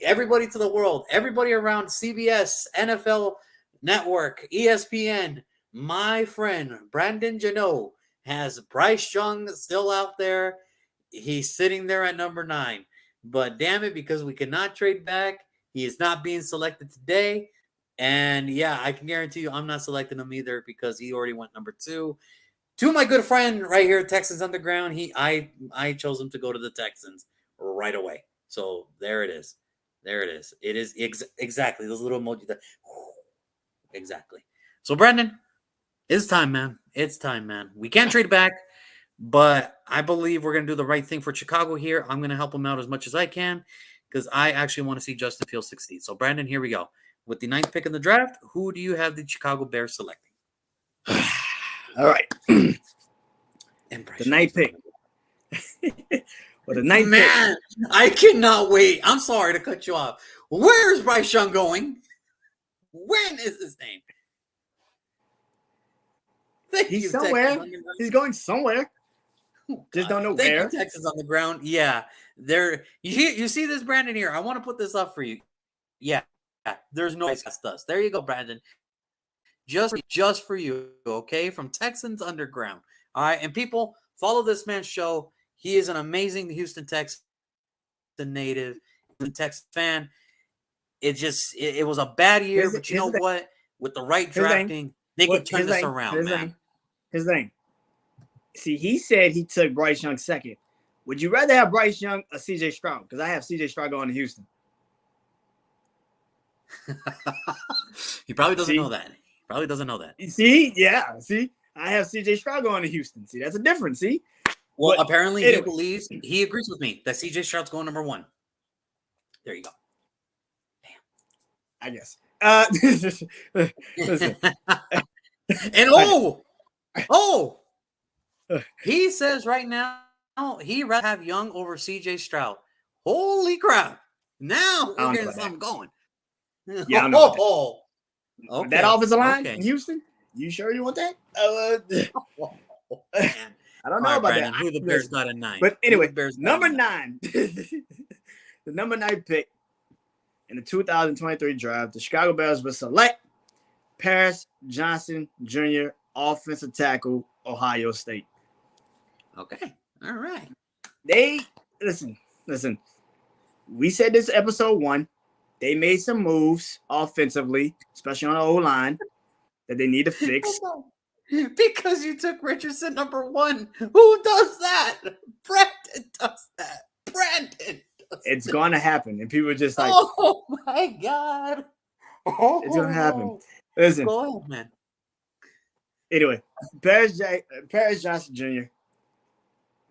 everybody to the world, everybody around CBS, NFL Network, ESPN, my friend Brandon Janot has Bryce Young still out there. He's sitting there at number 9. But damn it, because we cannot trade back, he is not being selected today. And yeah, I can guarantee you I'm not selecting him either because he already went number 2. To my good friend right here, Texans Underground, I chose him to go to the Texans right away. So there it is. There it is. It is exactly those little emoji that exactly. So Brandon, it's time, man. It's time, man. We can't trade back, but I believe we're gonna do the right thing for Chicago here. I'm gonna help him out as much as I can because I actually want to see Justin Fields succeed. So Brandon, here we go. With the 9th pick in the draft, who do you have the Chicago Bears selecting?
All right. The 9th pick. Well, the 9th
Man, pick. I cannot wait. I'm sorry to cut you off. Where is Bryce Young going? When is his name?
He's somewhere. He's going somewhere. Oh, just don't know where.
Texas on the ground. Yeah. There. You see this, Brandon, here. I want to put this up for you. Yeah. There's no us. There you go, Brandon. Just for you, okay? From Texans Underground. All right. And people, follow this man's show. He is an amazing Houston Texans native, Texas fan. It was a bad year, but you know what? With the right drafting, they could turn this around, man.
His name. See, he said he took Bryce Young second. Would you rather have Bryce Young or CJ Stroud? Because I have CJ Stroud going to Houston.
He probably doesn't know that. He probably doesn't know that.
See, yeah. See, I have CJ Stroud going to Houston. See, that's a difference. See.
Well, apparently anyway, he agrees with me that CJ Stroud's going number 1. There you go.
Damn. I guess.
Listen. And he says right now he'd rather have Young over CJ Stroud. Holy crap. Now we're getting something going.
Yeah, I know. Okay. That offensive line in Houston? You sure you want that? I don't know about
Brandon,
that.
Who the Bears got at 9?
But anyway, number 9. The number 9 pick in the 2023 draft, the Chicago Bears will select Paris Johnson Jr., offensive tackle, Ohio State.
Okay. All right.
They listen. We said this episode 1. They made some moves offensively, especially on the O-line, that they need to fix.
Because you took Richardson number 1. Who does that? Brandon does that.
It's going to happen. And people are just like,
oh, my God.
It's going to happen. Listen.
Go ahead, man.
Anyway, Paris Johnson Jr.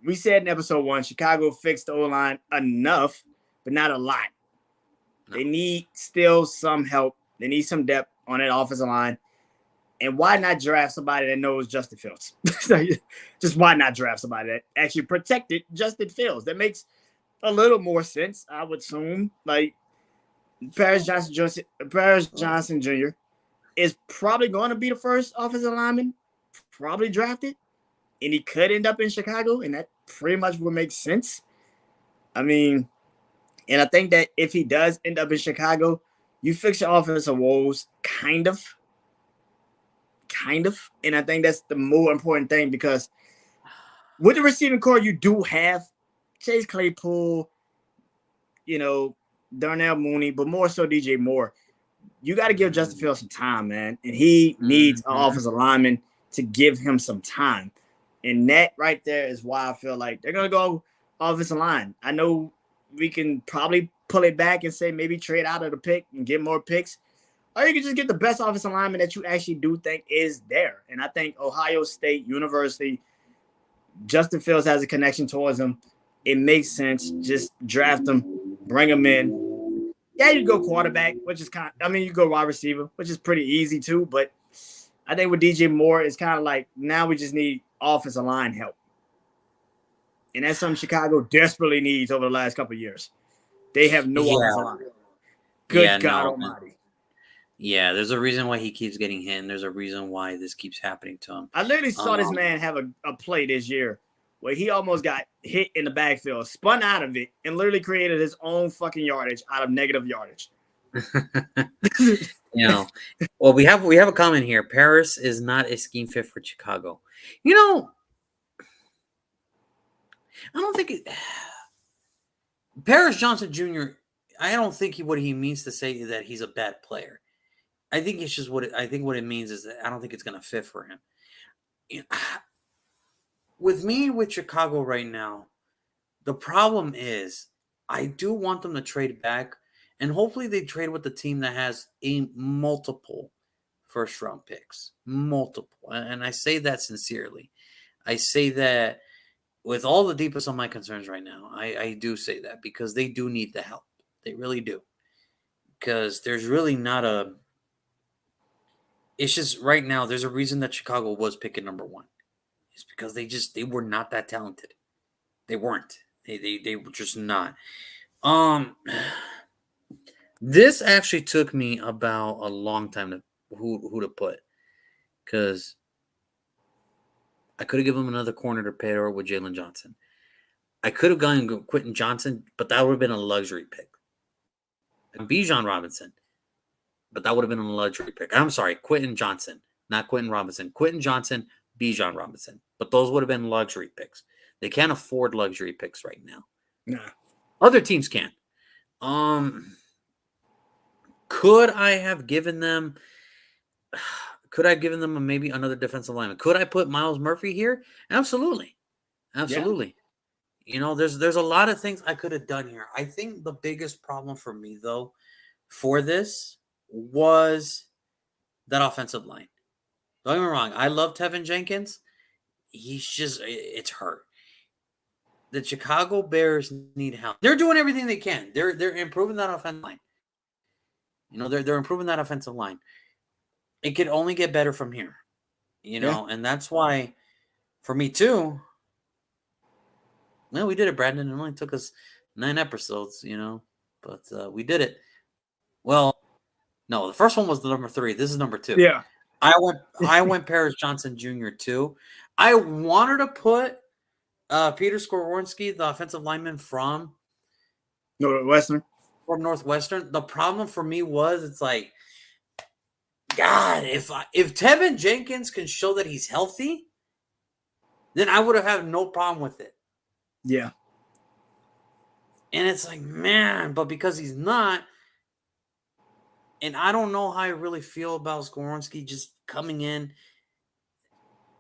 We said in episode 1, Chicago fixed the O-line enough, but not a lot. No. They need still some help. They need some depth on that offensive line. And why not draft somebody that knows Justin Fields? Just why not draft somebody that actually protected Justin Fields? That makes a little more sense, I would assume. Like Paris Johnson Jr. is probably going to be the first offensive lineman, probably drafted, and he could end up in Chicago, and that pretty much would make sense. I mean, And I think that if he does end up in Chicago, you fix your offensive woes, kind of. And I think that's the more important thing because with the receiving core you do have, Chase Claypool, Darnell Mooney, but more so DJ Moore. You got to give Justin Fields some time, man. And he needs an
Mm-hmm.
offensive lineman to give him some time. And that right there is why I feel like they're going to go offensive line. I know we can probably pull it back and say maybe trade out of the pick and get more picks. Or you can just get the best offensive lineman that you actually do think is there. And I think Ohio State University, Justin Fields has a connection towards him. It makes sense. Just draft him, bring him in. Yeah, you go quarterback, which is you go wide receiver, which is pretty easy too. But I think with DJ Moore, it's kind of like now we just need offensive line help. And that's something Chicago desperately needs over the last couple of years. They have no offensive line. Good God Almighty.
Yeah, there's a reason why he keeps getting hit, and there's a reason why this keeps happening to him.
I literally saw this man have a play this year where he almost got hit in the backfield, spun out of it, and literally created his own fucking yardage out of negative yardage.
Well, we have a comment here. Paris is not a scheme fit for Chicago. I don't think Paris Johnson Jr. I don't think what he means to say that he's a bad player. I think it's just what it means is that I don't think it's going to fit for him. With Chicago right now, the problem is I do want them to trade back, and hopefully they trade with the team that has multiple first-round picks. Multiple. And I say that sincerely. I say that with all the deepest of my concerns right now. I do say that because they do need the help. They really do. Because there's really not a... It's just right now, there's a reason that Chicago was picking number one. It's because they were not that talented. They weren't. They were just not. This actually took me about a long time to who to put, because I could have given him another corner to pair with Jalen Johnson. I could have gone Quentin Johnson, but that would have been a luxury pick. And Bijan Robinson, but that would have been a luxury pick. I'm sorry, Quentin Johnson, not Quentin Robinson. Quentin Johnson, Bijan Robinson. But those would have been luxury picks. They can't afford luxury picks right now.
Nah.
Other teams can. Could I have given them maybe another defensive lineman? Could I put Miles Murphy here? Absolutely. Absolutely. Yeah. There's a lot of things I could have done here. I think the biggest problem for me, though, for this was that offensive line. Don't get me wrong. I love Tevin Jenkins. It's hurt. The Chicago Bears need help. They're doing everything they can. They're improving that offensive line. They're improving that offensive line. It could only get better from here. And that's why, for me too, well, we did it, Brandon. It only took us 9 episodes, but we did it. Well, no, the first one was the number 3. This is number 2.
Yeah.
I went Paris Johnson Jr. too. I wanted to put Peter Skoronski, the offensive lineman from
Northwestern.
The problem for me was it's like, God, if Tevin Jenkins can show that he's healthy, then I would have had no problem with it.
Yeah.
And it's like, man, but because he's not, and I don't know how I really feel about Skoronski just coming in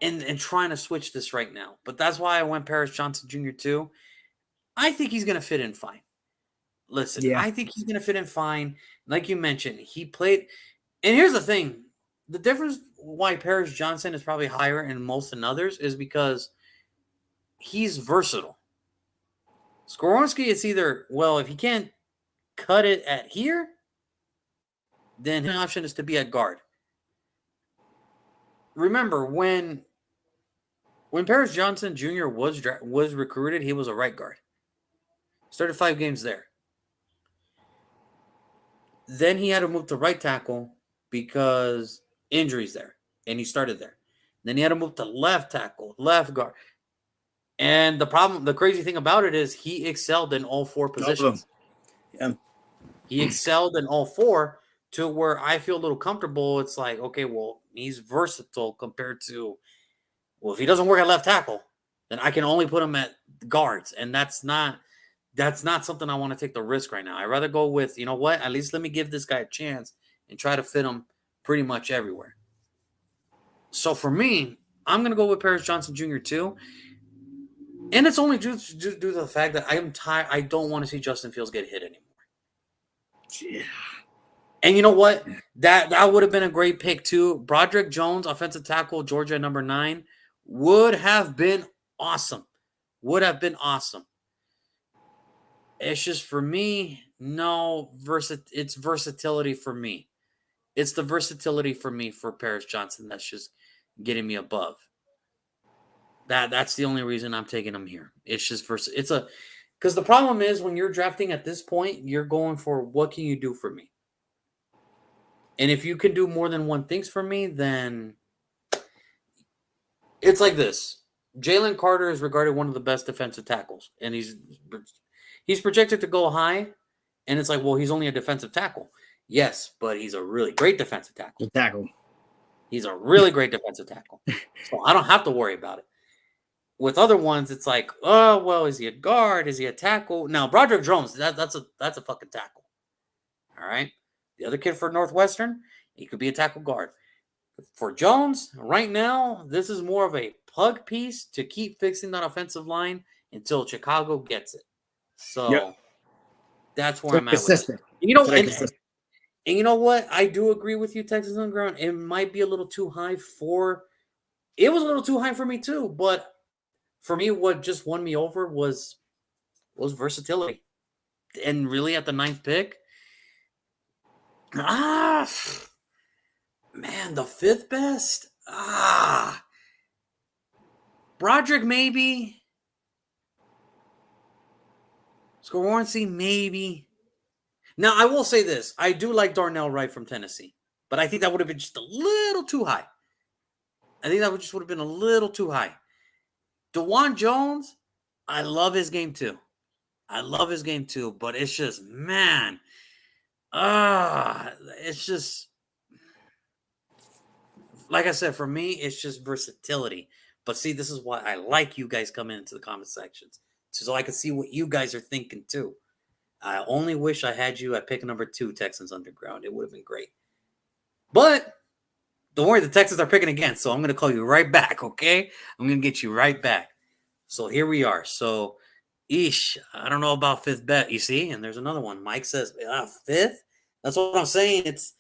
and trying to switch this right now. But that's why I went Paris Johnson Jr. too. I think he's going to fit in fine. Listen, I think he's going to fit in fine. Like you mentioned, he played. And here's the thing. The difference why Paris Johnson is probably higher in most than others is because he's versatile. Skoronski is either, if he can't cut it at here, then his option is to be at guard. Remember, when Paris Johnson Jr. was recruited, he was a right guard. Started 5 games there. Then he had to move to right tackle because injuries there, and he started there. Then he had to move to left tackle, left guard. And the crazy thing about it is he excelled in all 4 positions.
Yeah.
He excelled in all four to where I feel a little comfortable. It's like, okay, well, he's versatile compared to, well, if he doesn't work at left tackle, then I can only put him at guards. And that's not something I want to take the risk right now. I'd rather go with, you know what, at least let me give this guy a chance and try to fit him pretty much everywhere. So for me, I'm going to go with Paris Johnson Jr. too. And it's only due to the fact that I'm tired. I don't want to see Justin Fields get hit anymore.
Yeah.
And you know what? That would have been a great pick too. Broderick Jones, offensive tackle, Georgia number 9, would have been awesome. Would have been awesome. It's just for me, no it's versatility for me. It's the versatility for me for Paris Johnson that's just getting me above. That's the only reason I'm taking him here. It's just because the problem is when you're drafting at this point, you're going for what can you do for me? And if you can do more than one things for me, then it's like this. Jalen Carter is regarded one of the best defensive tackles, and he's projected to go high. And it's like, well, he's only a defensive tackle. Yes, but he's a really great defensive tackle.
The tackle.
He's a really great defensive tackle. So I don't have to worry about it. With other ones, it's like, oh, well, is he a guard? Is he a tackle? Now, Broderick Jones, that's a fucking tackle. All right. The other kid for Northwestern, he could be a tackle guard. For Jones, right now, this is more of a plug piece to keep fixing that offensive line until Chicago gets it. So
Yep.
that's where
So
I'm at with it.
consistent.
You know,
So
and
consistent.
you know what? I do agree with you, Texas Underground. It might be a little too high for. It was a little too high for me too, but for me, what just won me over was versatility, and really at the 9th pick. Ah, man, the 5th best. Broderick maybe. Skoronski maybe. Now I will say this: I do like Darnell Wright from Tennessee, but I think that would have been just a little too high. I think that would have been a little too high. DeJuan Jones, I love his game too. But it's just, man, it's just like I said, for me, it's just versatility. But see, this is why I like you guys coming into the comment sections, so I can see what you guys are thinking too. I only wish I had you at pick number 2, Texans Underground. It would have been great. But don't worry, the Texans are picking again, so I'm going to call you right back, okay? I'm going to get you right back. So here we are. So, I don't know about 5th bet, you see? And there's another one. Mike says, 5th? That's what I'm saying. It's,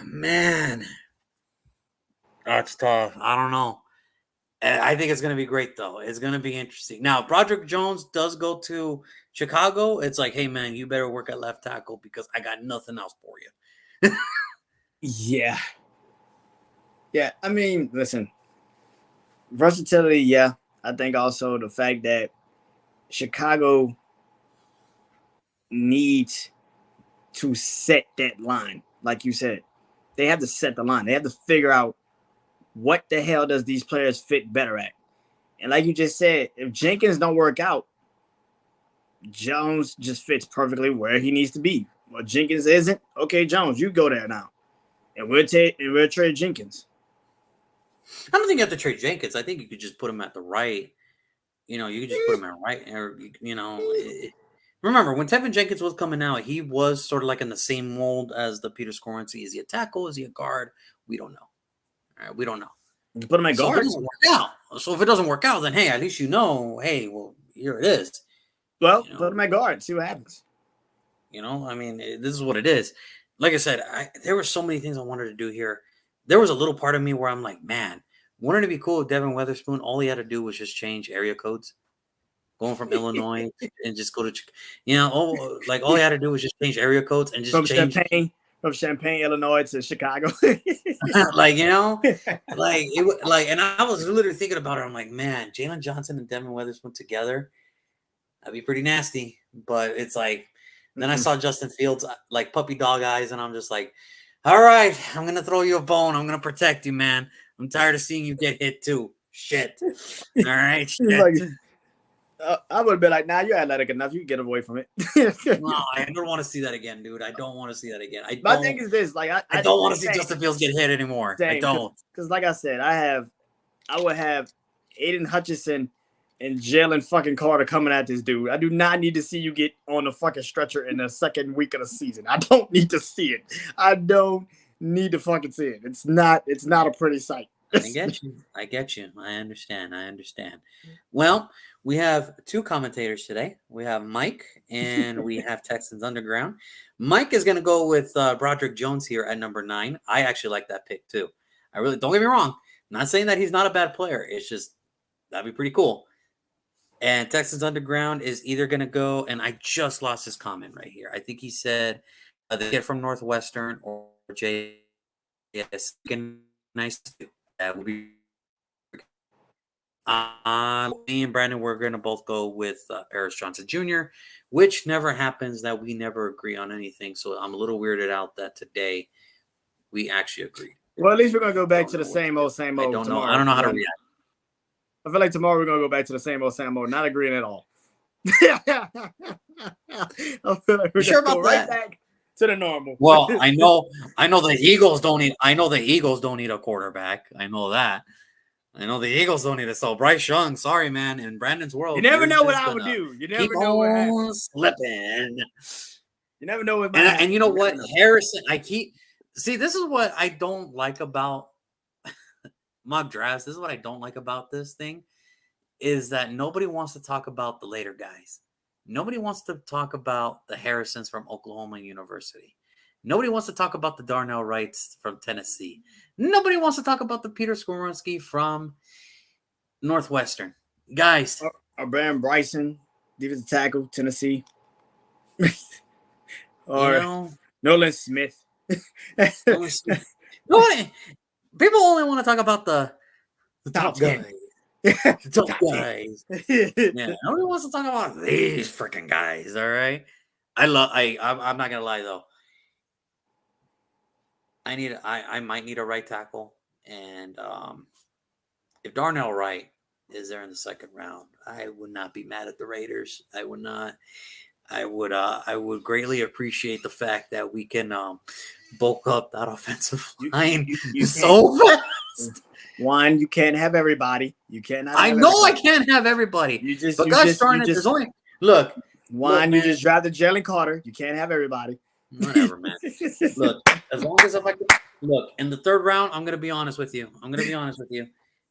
man. That's tough. I don't know. I think it's going to be great, though. It's going to be interesting. Now, if Broderick Jones does go to Chicago, it's like, hey, man, you better work at left tackle because I got nothing else for you.
Yeah. Yeah. I mean, listen, versatility. Yeah. I think also the fact that Chicago needs to set that line. Like you said, they have to set the line. They have to figure out what the hell does these players fit better at. And like you just said, if Jenkins don't work out, Jones just fits perfectly where he needs to be. Well, Jenkins isn't. Okay, Jones, you go there now. And we'll trade Jenkins.
I don't think you have to trade Jenkins. I think you could just put him at the right. You could just put him at right. Or, remember, when Tevin Jenkins was coming out, he was sort of like in the same mold as the Peter Skoronski. Is he a tackle? Is he a guard? We don't know. All right, we don't know.
You put him at guard.
So if it doesn't work out, then hey, at least hey, well, here it is.
Well, put him at guard. See what happens.
I mean, this is what it is. Like I said, there were so many things I wanted to do here. There was a little part of me where I'm like, man, wouldn't it be cool if Devin Witherspoon, all he had to do was just change area codes, going from Illinois and just go to, all he had to do was just change area codes and just change.
From Champaign, Illinois to Chicago.
and I was literally thinking about it. I'm like, man, Jalen Johnson and Devin Witherspoon together, that'd be pretty nasty. But it's like, then I saw Justin Fields like puppy dog eyes, and I'm just like, all right, I'm gonna throw you a bone. I'm gonna protect you, man. I'm tired of seeing you get hit too. Shit. All right. Shit.
I would have been like, nah, you're athletic enough. You can get away from it.
No, I don't want to see that again, dude. I don't want to see that again.
My thing is this, like
I don't want to see Justin Fields get hit anymore. I
same,
don't.
because like I said, I would have Aiden Hutchinson and Jalen fucking Carter coming at this dude. I do not need to see you get on the fucking stretcher in the second week of the season. I don't need to see it. I don't need to fucking see it. It's not a pretty sight.
I get you. I get you. I understand. Well, we have two commentators today. We have Mike and we have Texans Underground. Mike is going to go with Broderick Jones here at number 9. I actually like that pick too. I really, don't get me wrong. I'm not saying that he's not a bad player. It's just, that'd be pretty cool. And Texans Underground is either going to go, and I just lost his comment right here. I think he said the kid from Northwestern or JS. Nice to do. That would be. Me and Brandon, we're going to both go with Paris Johnson Jr., which never happens that we never agree on anything. So I'm a little weirded out that today we actually agreed.
Well, at least we're going to go back to the same old.
I don't know. I don't know how to react.
I feel like tomorrow we're going to go back to the same old, not agreeing at all. I feel like we're
sure
going to go
about
right
that?
back to the normal.
Well, I know the Eagles don't need a quarterback. I know that. I know the Eagles don't need it. So Bryce Young, sorry, man. In Brandon's world,
you never know what I would do. You never know what happens.
Slipping.
You never know what.
And you know what, Harrison? This is what I don't like about mock drafts. This is what I don't like about this thing, is that nobody wants to talk about the later guys. Nobody wants to talk about the Harrisons from Oklahoma University. Nobody wants to talk about the Darnell Wrights from Tennessee. Nobody wants to talk about the Peter Skoronski from Northwestern. Guys.
Or Brandon Bryson, defensive tackle, Tennessee. Or Nolan Smith.
People only want to talk about the top guys. The top guys. Yeah, nobody wants to talk about these freaking guys, all right? I'm not gonna lie though. I might need a right tackle, and if Darnell Wright is there in the second round, I would not be mad at the Raiders. I would not. I would greatly appreciate the fact that we can bulk up that offensive line so fast.
One, you can't have everybody. You cannot.
I can't have everybody. You just look.
One, you just drafted Jalen Carter. You can't have everybody.
Whatever, man. Look, as long as if I could look in the third round, I'm gonna be honest with you.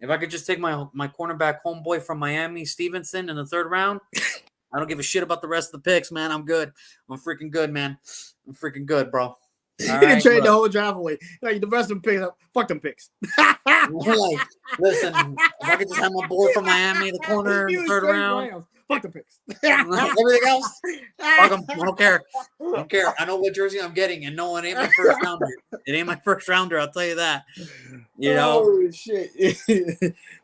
If I could just take my cornerback homeboy from Miami, Stevenson, in the third round, I don't give a shit about the rest of the picks, man. I'm good. I'm freaking good, man. I'm freaking good, bro.
You can trade the whole draft away. Like the rest of them picks, fuck them picks.
Listen, if I could just have my boy from Miami, the corner in the third round.
Fuck the picks.
Everything else, fuck them. I don't care. I know what jersey I'm getting, and no, it ain't my first rounder. It ain't my first rounder. I'll tell you that. You know.
Oh shit.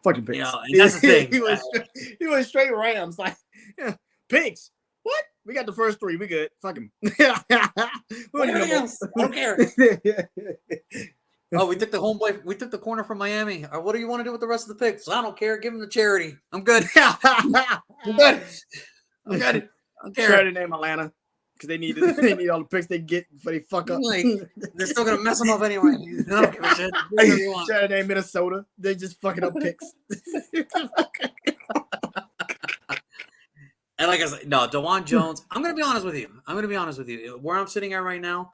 Fucking picks.
You know, and that's the thing.
he was straight Rams. Like picks. What? We got the first 3. We good. Fuck him.
Everything else, I don't care. Oh, we took the homeboy. We took the corner from Miami. What do you want to do with the rest of the picks? I don't care. Give him the charity. I'm good. I'm good. I don't care.
Try to name Atlanta because they need all the picks they get before they fuck up.
Like, they're still gonna mess them up anyway. I don't give a shit.
Try to name Minnesota. They just fucking up picks.
And like I said, no, DeJuan Jones. I'm gonna be honest with you. Where I'm sitting at right now,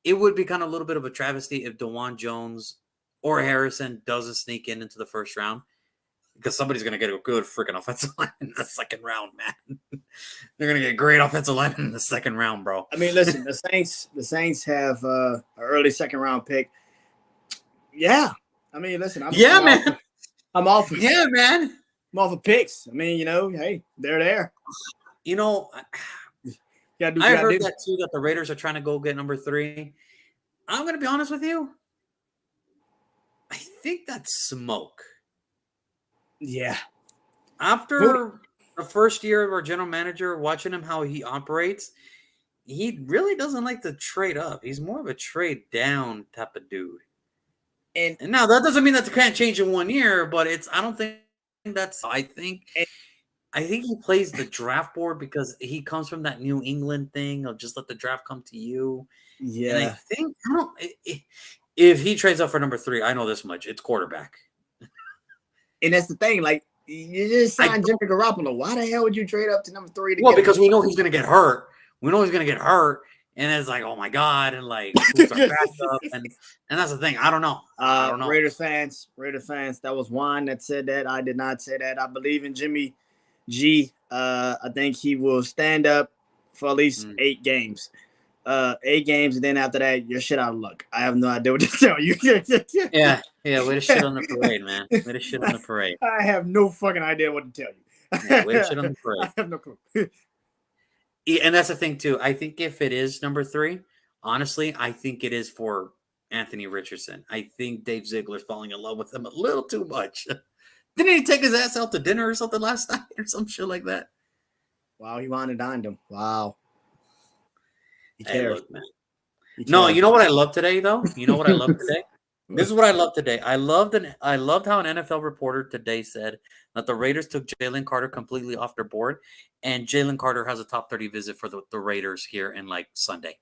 it would be kind of a little bit of a travesty if DeJuan Jones or Harrison doesn't sneak into the first round, because somebody's going to get a good freaking offensive line in the second round, man. They're going to get a great offensive line in the second round, bro.
I mean, listen, the Saints have an early second round pick. Yeah. I mean, listen. I'm off.
Yeah, man.
I'm off of picks. I mean, hey, they're there.
I heard that too, that the Raiders are trying to go get number 3. I'm going to be honest with you. I think that's smoke.
Yeah.
After the first year of our general manager, watching him how he operates, he really doesn't like to trade up. He's more of a trade down type of dude. And now that doesn't mean that they can't change in 1 year, but I think I think he plays the draft board because he comes from that New England thing of just let the draft come to you. And I
Yeah,
think I don't if he trades up for number 3, I know this much. It's quarterback.
and that's the thing. Like you just
I
signed Jimmy Garoppolo. Why the hell would you trade up to number 3 to
Well,
get him?
because we know he's gonna get hurt. We know he's gonna get hurt, and it's like, oh my god, and like who's our backup? And that's the thing. I don't know. I don't know.
Raiders fans. That was Juan that said that. I did not say that. I believe in Jimmy G. I think he will stand up for at least 8 games. 8 games, and then after that, you're shit out of luck. I have no idea what to tell you.
Yeah, way to shit on the parade, man. Way to shit on the parade.
I have no fucking idea what to tell you.
Yeah, way to shit on the parade.
I have no clue.
And that's the thing too. I think if it is number 3, honestly, I think it is for Anthony Richardson. I think Dave Ziegler's falling in love with him a little too much. Didn't he take his ass out to dinner or something last night or some shit like that?
Wow, he wanted to dined him. Wow. He
Hey,
cares.
look, man.
He
No,
cares.
you know what I love today, though? You know what I love today? This is what I love today. I loved how an NFL reporter today said that the Raiders took Jalen Carter completely off their board, and Jalen Carter has a top 30 visit for the Raiders here in like Sunday.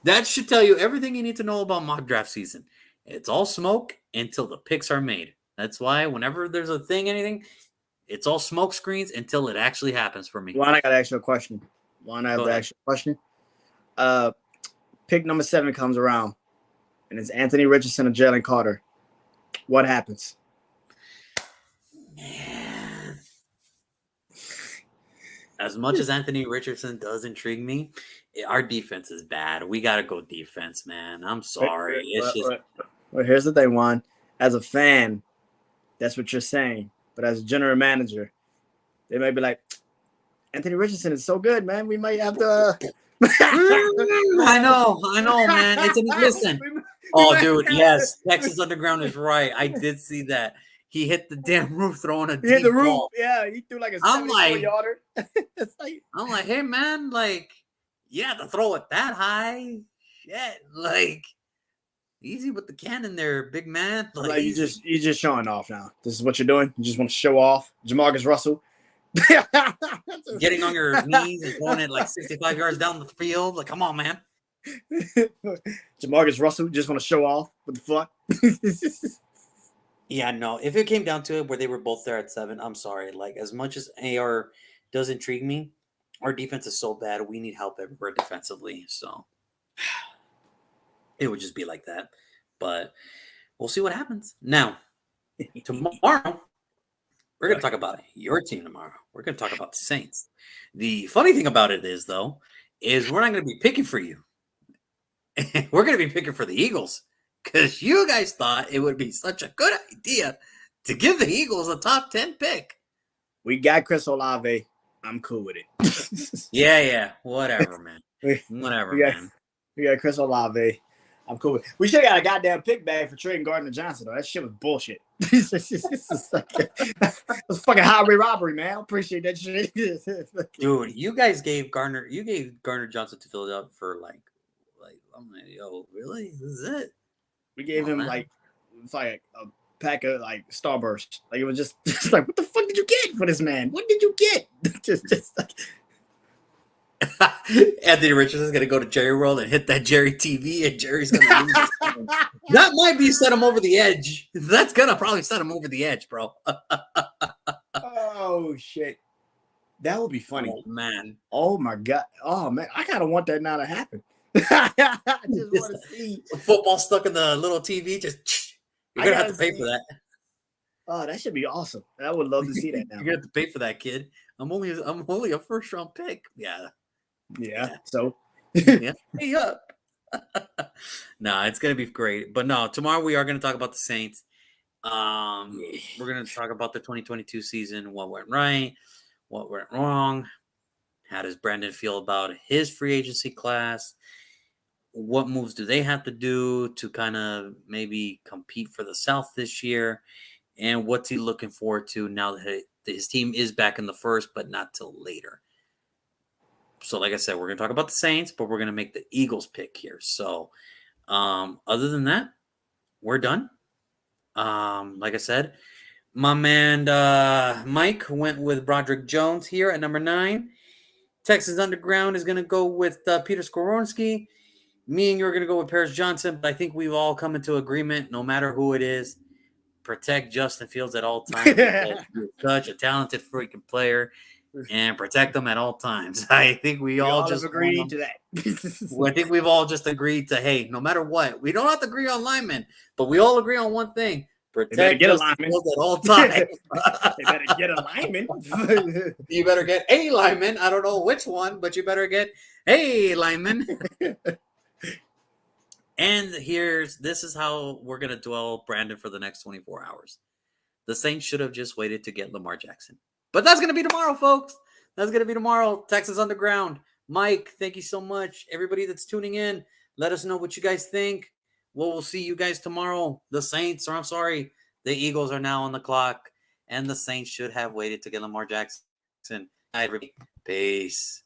That should tell you everything you need to know about mock draft season. It's all smoke until the picks are made. That's why whenever there's a thing, anything, it's all smoke screens until it actually happens for me.
Juan, I got to ask you a question. Juan, I have to ask you a question. Pick number 7 comes around, and it's Anthony Richardson or Jalen Carter. What happens?
Man. As much as Anthony Richardson does intrigue me, our defense is bad. We got to go defense, man. I'm sorry.
Well, here's the thing, Juan. As a fan, that's what you're saying. But as a general manager, they may be like, Anthony Richardson is so good, man. We might have to.
I know, man. Listen. Dude, yes. Texas Underground is right. I did see that. He hit the damn roof throwing a deep ball.
Yeah, he threw like a 74-yarder.
I'm like, hey, man, like, yeah, to throw it that high, shit, like, easy with the cannon there, big man.
Like you just showing off now. This is what you're doing. You just want to show off. Jamarcus Russell.
Getting on your knees and throwing it like 65 yards down the field. Like, come on, man.
Jamarcus Russell just want to show off. What the fuck?
Yeah, no. If it came down to it where they were both there at 7, I'm sorry. Like, as much as AR does intrigue me, our defense is so bad. We need help everywhere defensively. So it would just be like that. But we'll see what happens. Now, tomorrow, we're going to talk about your team tomorrow. We're going to talk about the Saints. The funny thing about it is, though, is we're not going to be picking for you. We're going to be picking for the Eagles because you guys thought it would be such a good idea to give the Eagles a top 10 pick.
We got Chris Olave. I'm cool with it.
Yeah. Whatever, man. Whatever, man.
We got Chris Olave. I'm cool with it. We should have got a goddamn pick bag for trading Gardner Johnson, though. That shit was bullshit. It's fucking highway robbery, man. I appreciate that shit.
Dude, you gave Gardner Johnson to Philadelphia for like I'm like, yo, really? This is it?
We gave him like a pack of like Starburst. Like it was just like, what the fuck did you get for this man? What did you get? just like
Anthony Richardson's gonna go to Jerry World and hit that Jerry TV, and Jerry's gonna lose. That might be set him over the edge. That's gonna probably set him over the edge, bro.
Oh shit, that would be funny,
man.
Oh my god, oh man, I kind of want that now to happen. I just want to see
football stuck in the little TV. You're gonna have to pay for that.
Oh, that should be awesome. I would love to see that now.
You're gonna have to pay for that, kid. I'm only a first round pick.
Yeah. So
yeah, hey up. No, it's gonna be great. But no, tomorrow we are gonna talk about the Saints. We're gonna talk about the 2022 season, what went right, what went wrong. How does Brandon feel about his free agency class? What moves do they have to do to kind of maybe compete for the South this year? And what's he looking forward to now that his team is back in the first, but not till later? So, like I said, we're going to talk about the Saints, but we're going to make the Eagles pick here. So, other than that, we're done. Like I said, My man Mike went with Broderick Jones here at number 9. Texas Underground is going to go with Peter Skoronski. Me and you are going to go with Paris Johnson, but I think we've all come into agreement, no matter who it is, protect Justin Fields at all times because he's such a talented freaking player, and protect him at all times. I think we all
have
just
agreed to that.
I think we've all just agreed to, hey, no matter what, we don't have to agree on linemen, but we all agree on one thing: protect Justin Fields at all times.
They better get a lineman.
You better get a lineman. I don't know which one, but you better get a lineman. And this is how we're going to dwell Brandon for the next 24 hours. The Saints should have just waited to get Lamar Jackson. But that's going to be tomorrow, folks. That's going to be tomorrow. Texas Underground. Mike, thank you so much. Everybody that's tuning in, let us know what you guys think. We'll see you guys tomorrow. The Eagles are now on the clock, and the Saints should have waited to get Lamar Jackson. Everybody, peace.